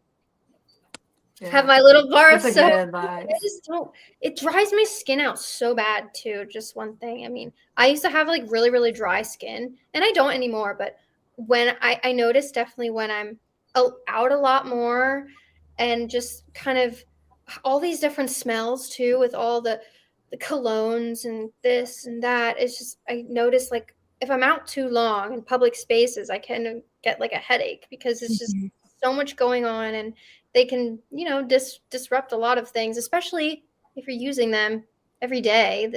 have my little bar of That's a soap. good advice. I just don't. It dries my skin out so bad too. Just one thing. I mean, I used to have like really, really dry skin, and I don't anymore. But when I notice definitely when I'm out a lot more, and just kind of all these different smells too, with all the colognes and this and that. It's just I notice like if I'm out too long in public spaces, I can get like a headache because it's just so much going on, and they can disrupt a lot of things, especially if you're using them every day.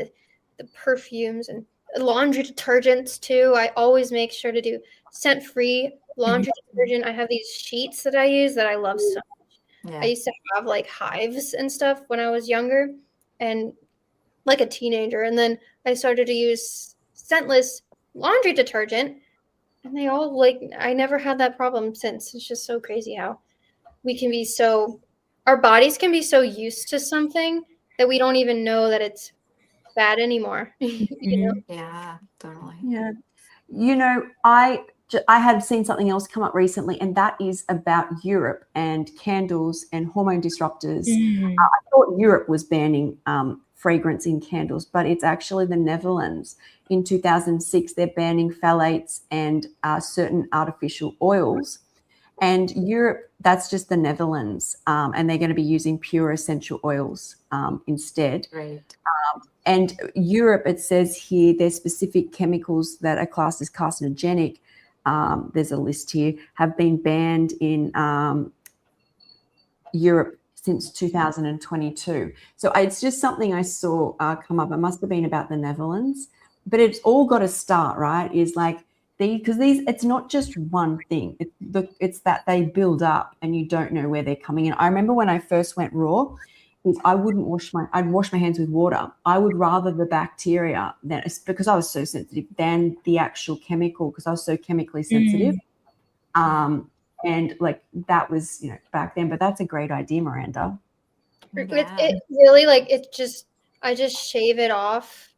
The perfumes and laundry detergents too. I always make sure to do scent-free laundry detergent. I have these sheets that I use that I love so much. I used to have like hives and stuff when I was younger and like a teenager, and then I started to use scentless laundry detergent, and they all like I never had that problem since. It's just so crazy how we can be our bodies can be so used to something that we don't even know that it's bad anymore. Yeah, totally. Yeah. I have seen something else come up recently, and that is about Europe and candles and hormone disruptors. I thought Europe was banning fragrance in candles, but it's actually the Netherlands. In 2006, they're banning phthalates and certain artificial oils. And Europe, that's just the Netherlands, and they're going to be using pure essential oils instead. Great. And Europe, it says here, there's specific chemicals that are classed as carcinogenic. There's a list here, have been banned in Europe since 2022. So it's just something I saw come up. It must have been about the Netherlands, but it's all got to start, right? Is like because it's not just one thing. It's that they build up and you don't know where they're coming in. I remember when I first went raw, I'd wash my hands with water. I would rather the bacteria because I was so sensitive than the actual chemical, because I was so chemically sensitive. And like that was, back then, but that's a great idea, Miranda. It really I just shave it off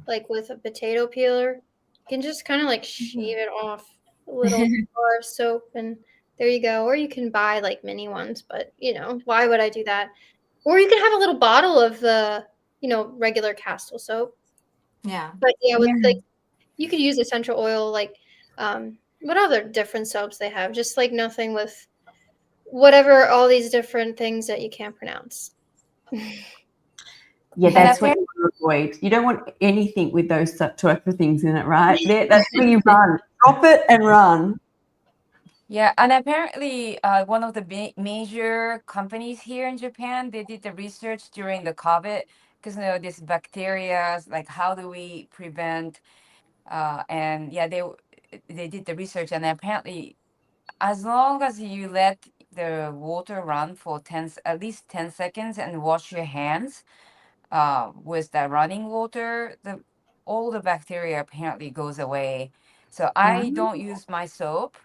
like with a potato peeler. You can just kind of like shave it off a little bar of soap, and there you go. Or you can buy like mini ones, but why would I do that? Or you can have a little bottle of the, regular castle soap. Yeah. But with like, you could use essential oil, like, what other different soaps they have? Just like nothing with whatever, all these different things that you can't pronounce. Yeah, that's what you want to avoid. You don't want anything with those type of things in it, right? That's where you run. Drop it and run. Yeah, and apparently one of the major companies here in Japan, they did the research during the COVID, because this bacteria, like how do we prevent? And yeah, they did the research, and apparently, as long as you let the water run for at least 10 seconds and wash your hands with the running water, all the bacteria apparently goes away. So I don't use my soap.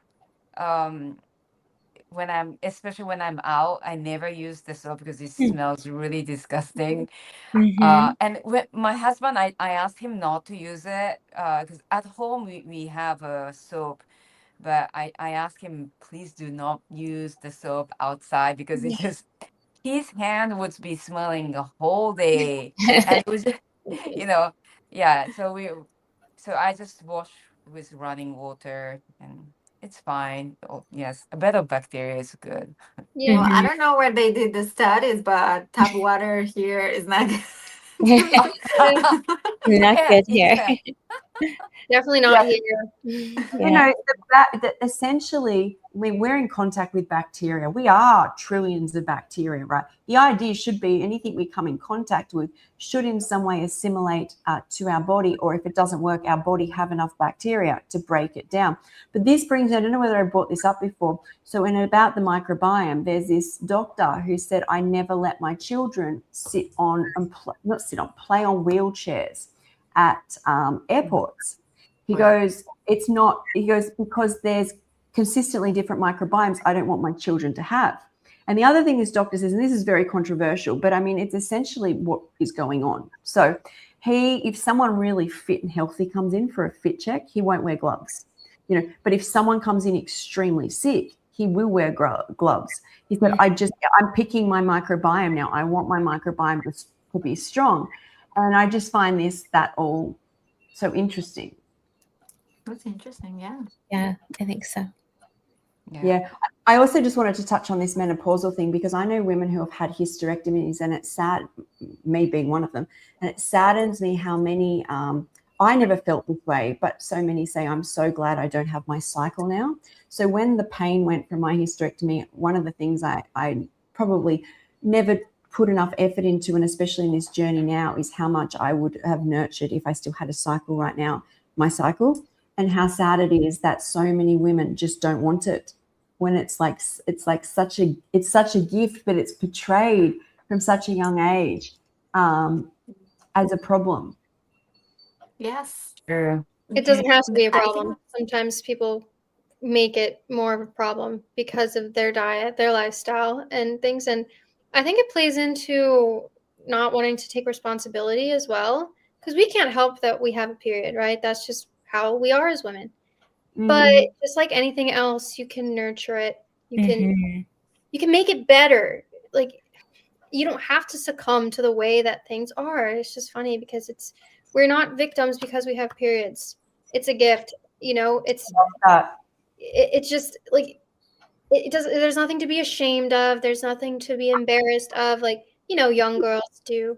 Especially when I'm out, I never use the soap because it smells really disgusting. And with my husband, I asked him not to use it because at home we have a soap, but I asked him, please do not use the soap outside, because it just his hand would be smelling the whole day, and it was just, yeah. So I just wash with running water, and it's fine. Oh, yes, a bit of bacteria is good. Yeah. Well, I don't know where they did the studies, but tap water here is not Not good here. Definitely not here. Essentially, when we're in contact with bacteria, we are trillions of bacteria, right? The idea should be anything we come in contact with should in some way assimilate to our body, or if it doesn't work, our body have enough bacteria to break it down. But this brings, I don't know whether I brought this up before. So about the microbiome, there's this doctor who said, I never let my children play on wheelchairs at airports. He goes, because there's consistently different microbiomes I don't want my children to have. And the other thing this doctor says, and this is very controversial, but I mean, it's essentially what is going on. So if someone really fit and healthy comes in for a fit check, he won't wear gloves. But if someone comes in extremely sick, he will wear gloves. He said, I'm picking my microbiome now. I want my microbiome to be strong. And I just find that all so interesting. That's interesting. Yeah. Yeah, I think so. Yeah. I also just wanted to touch on this menopausal thing, because I know women who have had hysterectomies, and it's sad, me being one of them, and it saddens me how many, I never felt this way, but so many say, I'm so glad I don't have my cycle now. So when the pain went from my hysterectomy, one of the things I probably never put enough effort into, and especially in this journey now, is how much I would have nurtured if I still had a cycle right now, my cycle, and how sad it is that so many women just don't want it, when it's such a gift, but it's portrayed from such a young age as a problem. Yes. True. It doesn't have to be a I think- problem. Sometimes people make it more of a problem because of their diet, their lifestyle, and things. And I think it plays into not wanting to take responsibility as well, because we can't help that we have a period, right? That's just how we are as women. But just like anything else, you can nurture it. You can make it better. Like, you don't have to succumb to the way that things are. It's just funny because we're not victims because we have periods. It's a gift, it's just like, it does. There's nothing to be ashamed of. There's nothing to be embarrassed of. Like, young girls do,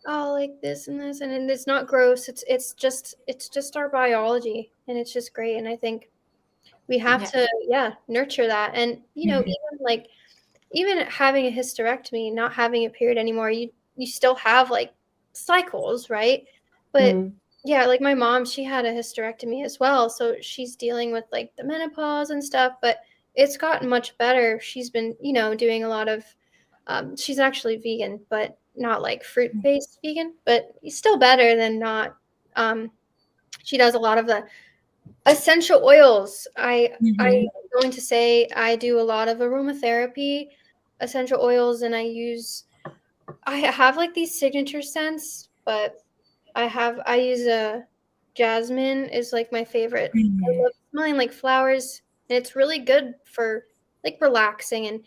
oh, like this and this, and it's not gross. It's just our biology, and it's just great. And I think we have to nurture that. And even having a hysterectomy, not having a period anymore, you still have like cycles, right? But like my mom, she had a hysterectomy as well, so she's dealing with like the menopause and stuff, but it's gotten much better. She's been doing a lot of she's actually vegan, but not like fruit-based vegan, but still better than not. She does a lot of the essential oils. I'm going to say I do a lot of aromatherapy, essential oils, and I have like these signature scents, but I use a jasmine is like my favorite. I love smelling like flowers, and it's really good for like relaxing. And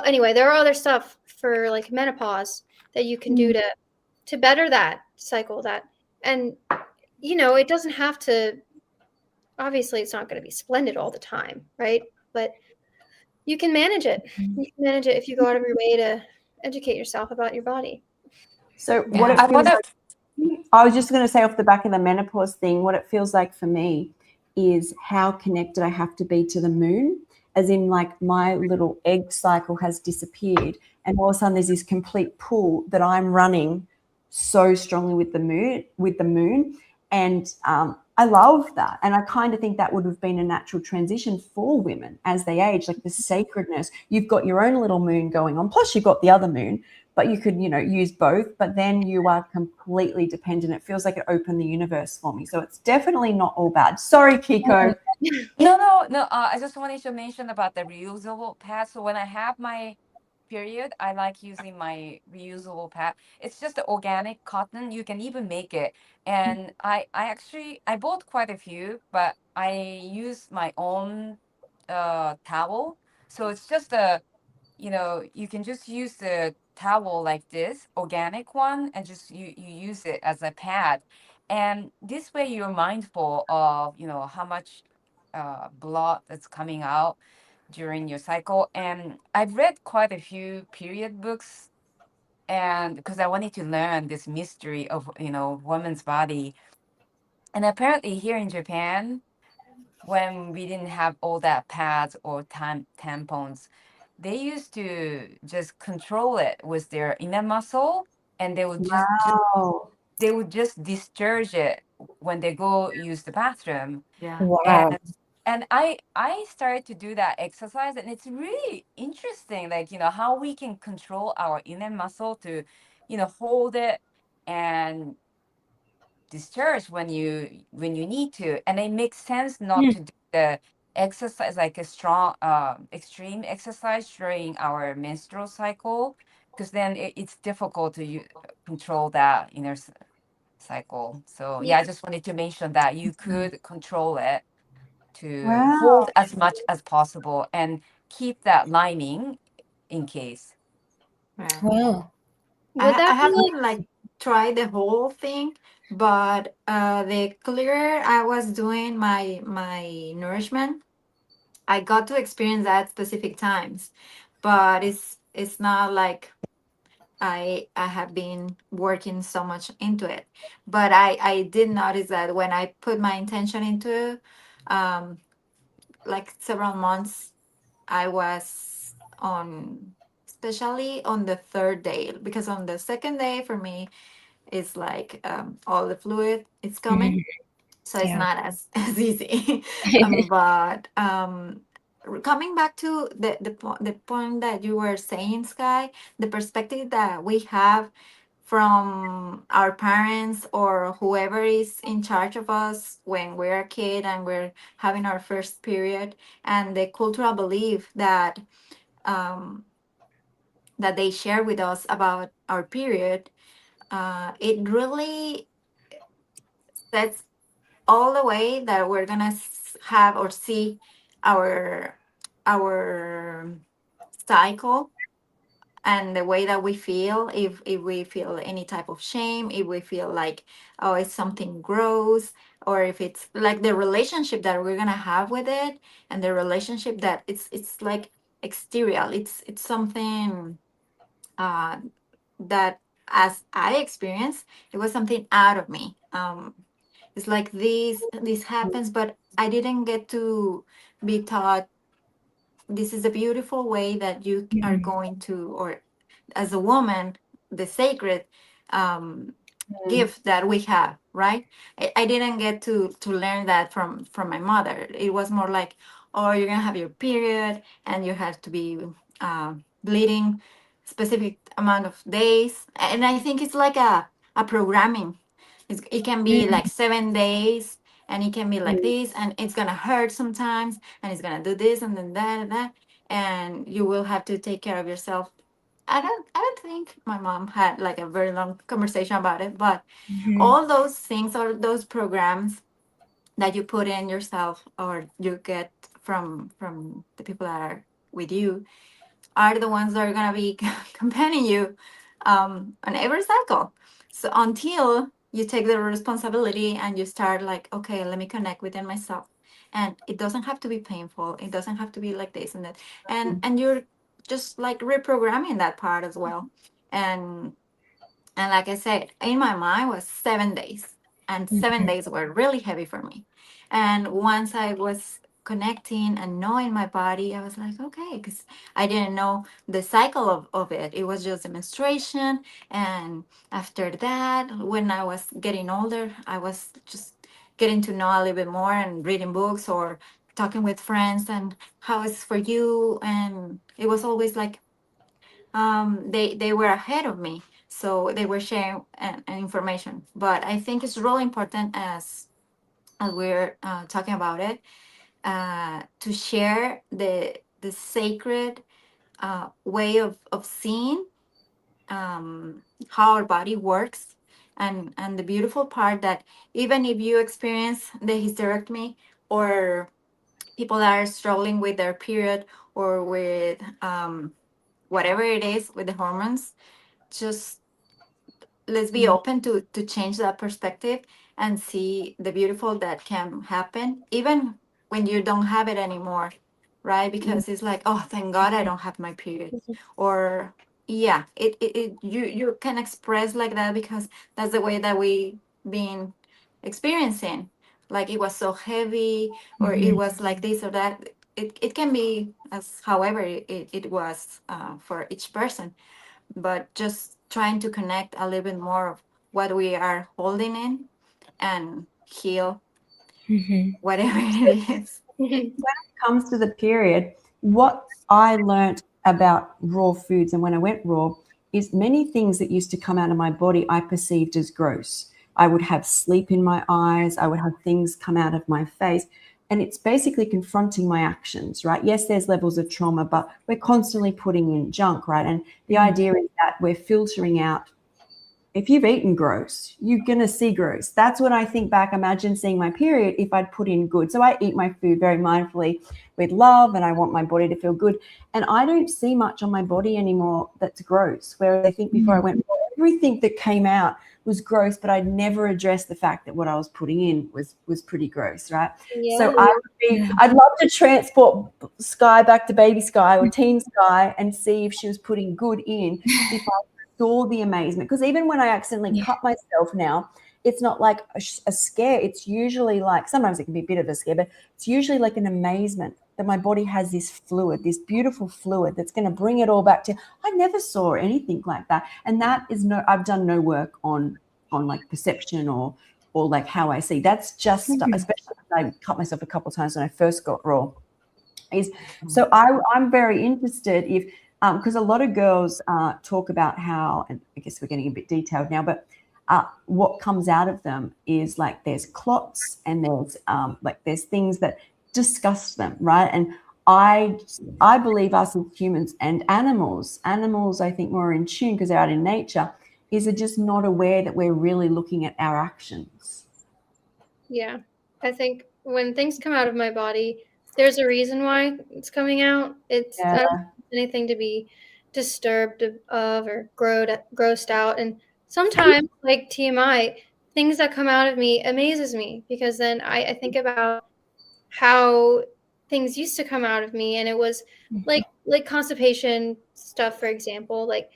anyway, there are other stuff for like menopause that you can do to better that cycle. And it doesn't have to. Obviously, it's not going to be splendid all the time, right? But you can manage it. You can manage it if you go out of your way to educate yourself about your body. So what it feels like, I was just going to say off the back of the menopause thing, what it feels like for me is how connected I have to be to the moon, as in like my little egg cycle has disappeared, and all of a sudden there's this complete pull that I'm running so strongly with the moon. And I love that. And I kind of think that would have been a natural transition for women as they age, like the sacredness. You've got your own little moon going on, plus you've got the other moon, but you could, use both, but then you are completely dependent. It feels like it opened the universe for me. So it's definitely not all bad. Sorry, Kiko. No. I just wanted to mention about the reusable pads. So when I have my period, I like using my reusable pad. It's just the organic cotton. You can even make it. And I bought quite a few, but I use my own towel. So it's just you can just use the towel like this, organic one, and just you use it as a pad. And this way you're mindful of, how much blood that's coming out during your cycle. And I've read quite a few period books, and because I wanted to learn this mystery of woman's body. And apparently here in Japan, when we didn't have all that pads or tampons, they used to just control it with their inner muscle, and they would just discharge it when they go use the bathroom. Wow. And I started to do that exercise, and it's really interesting, like, how we can control our inner muscle to, hold it and discharge when you need to. And it makes sense not to do the exercise, like a strong, extreme exercise during our menstrual cycle, because then it's difficult to control that inner cycle. So yeah, I just wanted to mention that you could control it to Wow. hold as much as possible and keep that lining in case. Yeah. Wow. Would I that be like haven't like tried the whole thing, but the clearer I was doing my nourishment, I got to experience that specific times. But it's not like I have been working so much into it. But I did notice that when I put my intention into um like several months, I was on, especially on the third day, because on the second day for me it's like all the fluid is coming, Mhm. so it's Yeah. not as as easy. But coming back to the point that you were saying, Sky, the perspective that we have from our parents or whoever is in charge of us when we're a kid and we're having our first period, and the cultural belief um, that they share with us about our period, it really sets all the way that we're gonna have or see our our cycle, and the way that we feel, if we feel any type of shame, if we feel like, oh, it's something gross, or if it's like the relationship that we're gonna have with it, and the relationship that it's like exterior, it's something uh that, as I experienced, it was something out of me. It's like this happens, but I didn't get to be taught this is a beautiful way that you are Mhm. going to, or as a woman, the sacred um, Mm. gift that we have, right? I didn't get to learn that from my mother. It was more like, oh, you're gonna have your period and you have to be bleeding specific amount of days, and I think it's like a programming. It can be like 7 days, and it can be like Mm. this, and it's gonna hurt sometimes, and it's gonna do this and then that and that, and you will have to take care of yourself. I don't think my mom had like a very long conversation about it, but Mhm. all those things, or those programs that you put in yourself or you get from the people that are with you, are the ones that are gonna be accompanying you on every cycle. So until you take the responsibility and you start like, okay, let me connect within myself, and it doesn't have to be painful. It doesn't have to be like this and that, and you're just like reprogramming that part as well. And like I said, in my mind was 7 days, and 7 days were really heavy for me. And once I was connecting and knowing my body, I was like, okay, because I didn't know the cycle of it. It was just a menstruation. And after that, when I was getting older, I was just getting to know a little bit more and reading books or talking with friends and how it's for you. And it was always like they were ahead of me, so they were sharing an information. But I think it's really important, as we're talking about it, to share the sacred way of seeing how our body works, and the beautiful part that even if you experience the hysterectomy, or people that are struggling with their period, or with whatever it is with the hormones, just let's be open to change that perspective and see the beautiful that can happen even when you don't have it anymore, right? Because it's like, oh, thank God I don't have my period. Or yeah, you can express like that, because that's the way that we been experiencing, like it was so heavy, or it Mhm. was like this or that. It can be as however it was for each person, but just trying to connect a little bit more of what we are holding in, and heal Mhm. whatever it is. Comes to the period, what I learnt about raw foods and when I went raw is many things that used to come out of my body I perceived as gross. I would have sleep in my eyes, I would have things come out of my face. and it's basically confronting my actions, right? Yes, there's levels of trauma, but we're constantly putting in junk, right? And the idea is that we're filtering out. If you've eaten gross, you're going to see gross. That's when I think back, imagine seeing my period if I'd put in good. So I eat my food very mindfully with love, and I want my body to feel good. And I don't see much on my body anymore that's gross, whereas I think before I went, everything that came out was gross, but I'd never addressed the fact that what I was putting in was pretty gross, right? Yeah. So I'd love to transport Sky back to baby Sky or teen Sky and see if she was putting good in, if I saw the amazement. Because even when I accidentally cut myself now, it's not like a scare. It's usually like, sometimes it can be a bit of a scare, but it's usually like an amazement that my body has this fluid, this beautiful fluid that's going to bring it all back to, I never saw anything like that. And that is I've done no work on like perception or like how I see. That's just, especially I cut myself a couple of times when I first got raw. So I'm very interested if, because a lot of girls talk about how, and I guess we're getting a bit detailed now, but what comes out of them is like there's clots and there's things that disgust them, right? And I believe us as humans and animals I think more in tune because they're out in nature, is are just not aware that we're really looking at our actions. Yeah, I think when things come out of my body, there's a reason why it's coming out. I don't want anything to be disturbed of or grossed out. And sometimes, like TMI, things that come out of me amazes me because then I think about how things used to come out of me, and it was like constipation stuff, for example. Like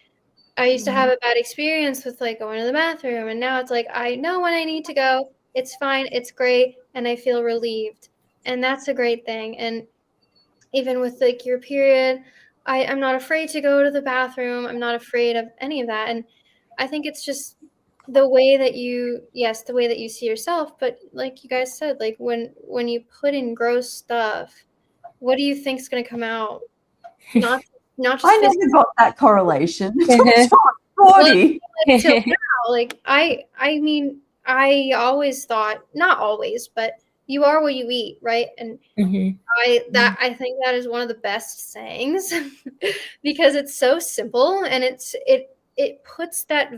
I used to have a bad experience with like going to the bathroom, and now it's like I know when I need to go. It's fine. It's great. And I feel relieved. And that's a great thing. And even with like your period, I'm not afraid to go to the bathroom. I'm not afraid of any of that. And I think it's just the way that the way that you see yourself. But like you guys said, like when you put in gross stuff, what do you think's going to come out? Not just I never got that correlation. Until 40. Till now, like I mean, I always thought, not always, but you are what you eat, right? And I think that is one of the best sayings because it's so simple and it puts that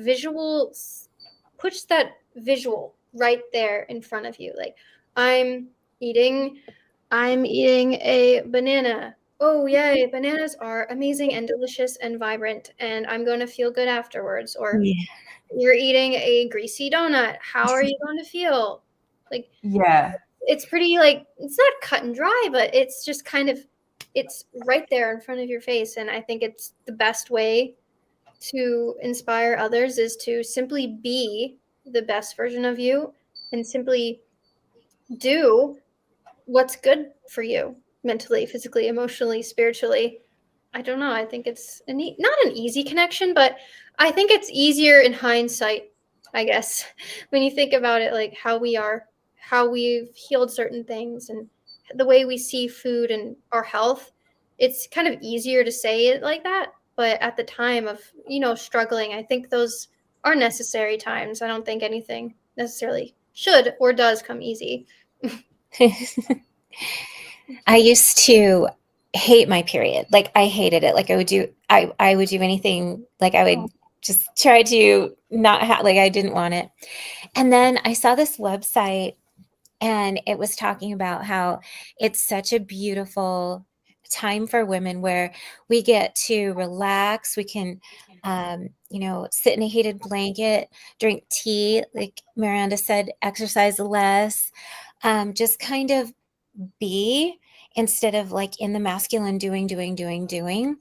visual right there in front of you. Like I'm eating a banana. Oh, yay, bananas are amazing and delicious and vibrant, and I'm going to feel good afterwards. Or you're eating a greasy donut. How are you going to feel? Like, it's pretty, like, it's not cut and dry, but it's just kind of, it's right there in front of your face. And I think it's the best way to inspire others is to simply be the best version of you and simply do what's good for you mentally, physically, emotionally, spiritually. I don't know. I think it's not an easy connection, but I think it's easier in hindsight, I guess, when you think about it, like how we've healed certain things and the way we see food and our health. It's kind of easier to say it like that. But at the time of, struggling, I think those are necessary times. I don't think anything necessarily should or does come easy. I used to hate my period. Like I hated it. Like I would do anything. Like I would just try to not have, like I didn't want it. And then I saw this website and it was talking about how it's such a beautiful time for women where we get to relax. We can, sit in a heated blanket, drink tea, like Miranda said, exercise less, just kind of be instead of like in the masculine doing.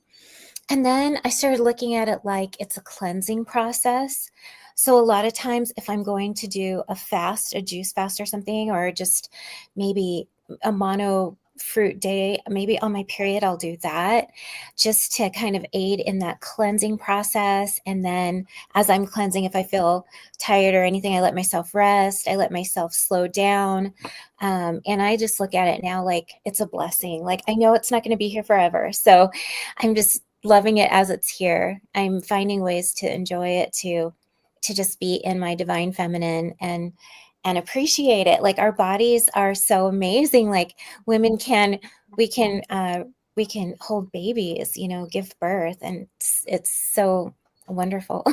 And then I started looking at it like it's a cleansing process. So a lot of times if I'm going to do a juice fast or something, or just maybe a mono fruit day, maybe on my period, I'll do that just to kind of aid in that cleansing process. And then as I'm cleansing, if I feel tired or anything, I let myself rest. I let myself slow down. And I just look at it now like it's a blessing. Like I know it's not going to be here forever. So I'm just loving it as it's here. I'm finding ways to enjoy it, to just be in my divine feminine and appreciate it. Like, our bodies are so amazing. Like, women we can hold babies, you know, give birth, and it's so wonderful.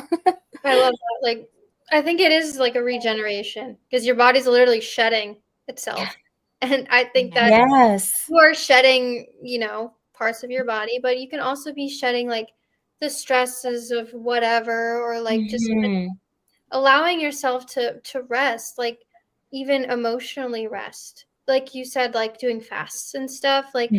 I love that. Like, I think it is like a regeneration because your body's literally shedding itself. And I think that Yes. you are shedding, you know, parts of your body, but you can also be shedding like the stresses of whatever, or like just allowing yourself to rest, like even emotionally rest. Like you said, like doing fasts and stuff. Like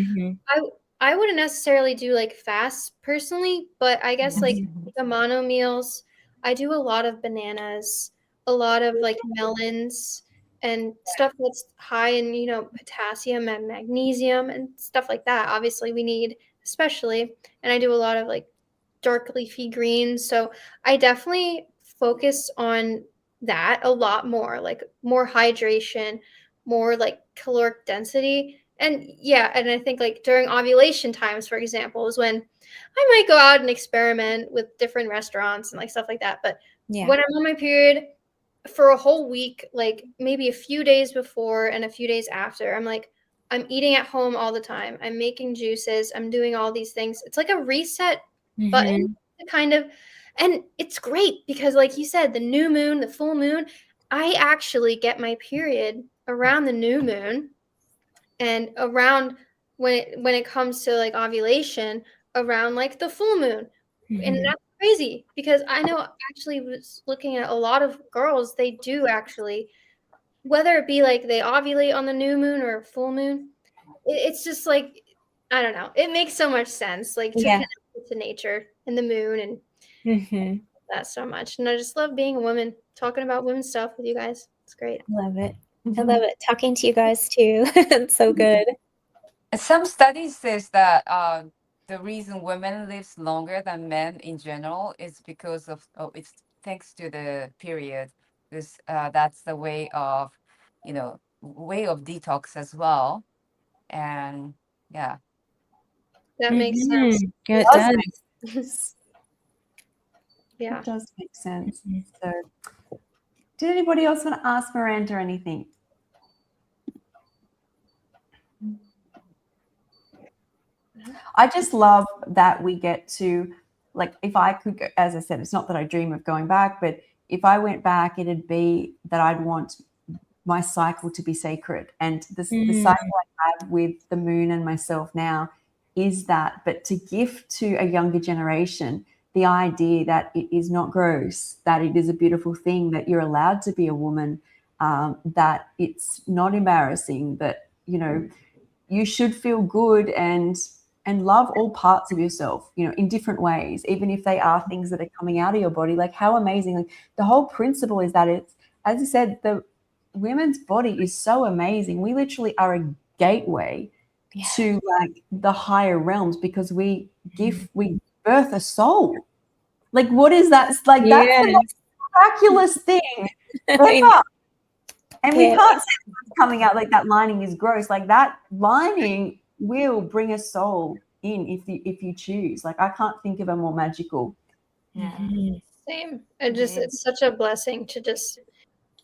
I wouldn't necessarily do like fasts personally, but I guess like the mono meals, I do a lot of bananas, a lot of like melons and stuff that's high in, you know, potassium and magnesium and stuff like that. Obviously we need, especially, and I do a lot of like dark leafy greens. So I definitely focus on that a lot more, like more hydration, more like caloric density. And yeah, and I think like during ovulation times, for example, is when I might go out and experiment with different restaurants and like stuff like that. But when I'm on my period for a whole week, like maybe a few days before and a few days after, I'm eating at home all the time. I'm making juices. I'm doing all these things. It's like a reset button kind of. And it's great because like you said, the new moon, the full moon, I actually get my period around the new moon, and around when it comes to like ovulation, around like the full moon. And that's crazy because I know, actually was looking at a lot of girls, they do actually, whether it be like they ovulate on the new moon or full moon, it's just like, I don't know, it makes so much sense, like to connect to nature and the moon and that so much. And I just love being a woman, talking about women's stuff with you guys. It's great. Love it. I love it talking to you guys too. It's so good. Some studies says that the reason women lives longer than men in general is because of it's thanks to the period. This that's the way of, you know, way of detox as well. And yeah, that makes sense. It does. Yeah, it does make sense. So did anybody else want to ask Miranda anything? I just love that we get to, like, if I could go, as I said, it's not that I dream of going back, but if I went back, it'd be that I'd want my cycle to be sacred. And the cycle I have with the moon and myself now is that, but to gift to a younger generation the idea that it is not gross, that it is a beautiful thing, that you're allowed to be a woman, that it's not embarrassing, that, you know, you should feel good and love all parts of yourself, you know, in different ways, even if they are things that are coming out of your body. Like, how amazing. Like, the whole principle is that it's, as I said, the women's body is so amazing. We literally are a gateway to like the higher realms because we birth a soul. Like, what is that? Like, that's the most miraculous thing ever. And we can't say what's coming out like that lining is gross. Like, that lining will bring a soul in if you choose. Like, I can't think of a more magical. Same. It's such a blessing to just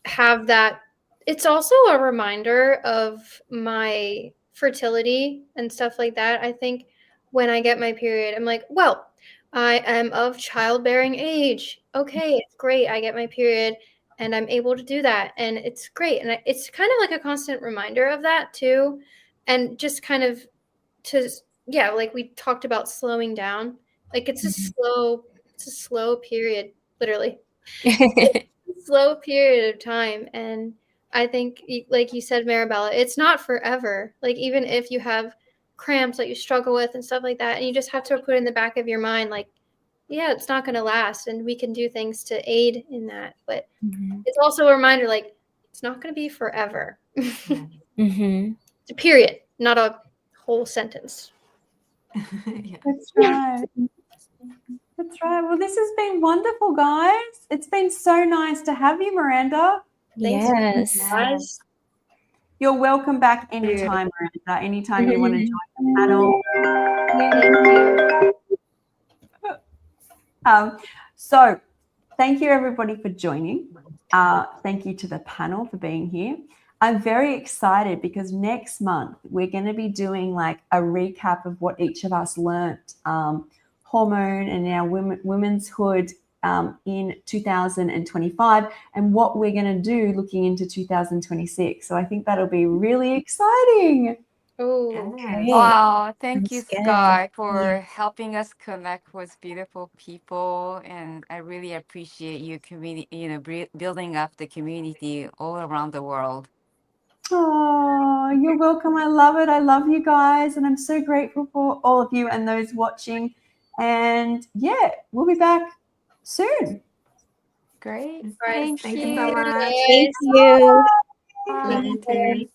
have that. It's also a reminder of my fertility and stuff like that. I think when I get my period, I'm like, well, I am of childbearing age. Okay, it's great. I get my period and I'm able to do that. And it's great. And it's kind of like a constant reminder of that too. And just kind of like we talked about slowing down. Like, it's a slow period, literally. Slow period of time. And I think, like you said, Marabella, it's not forever. Like, even if you have cramps that you struggle with and stuff like that, and you just have to put in the back of your mind, like, yeah, it's not going to last, and we can do things to aid in that. But it's also a reminder, like, it's not going to be forever. It's a period, not a whole sentence. That's right. That's right. Well, this has been wonderful, guys. It's been so nice to have you, Miranda. Thanks, guys. You're welcome back anytime, Miranda. Anytime you want to join the panel. So thank you, everybody, for joining. Thank you to the panel for being here. I'm very excited because next month we're going to be doing like a recap of what each of us learnt, hormone and our women's hood in 2025, and what we're going to do looking into 2026. So I think that'll be really exciting. Oh, Wow, thank you, That's good. Scott, for Yeah. helping us connect with beautiful people, and I really appreciate you building up the community all around the world. Oh, you're welcome. I love it. I love you guys, and I'm so grateful for all of you and those watching. And yeah, we'll be back soon. Great. right. Thank Thank you you. so much. Thank you. Bye. Bye.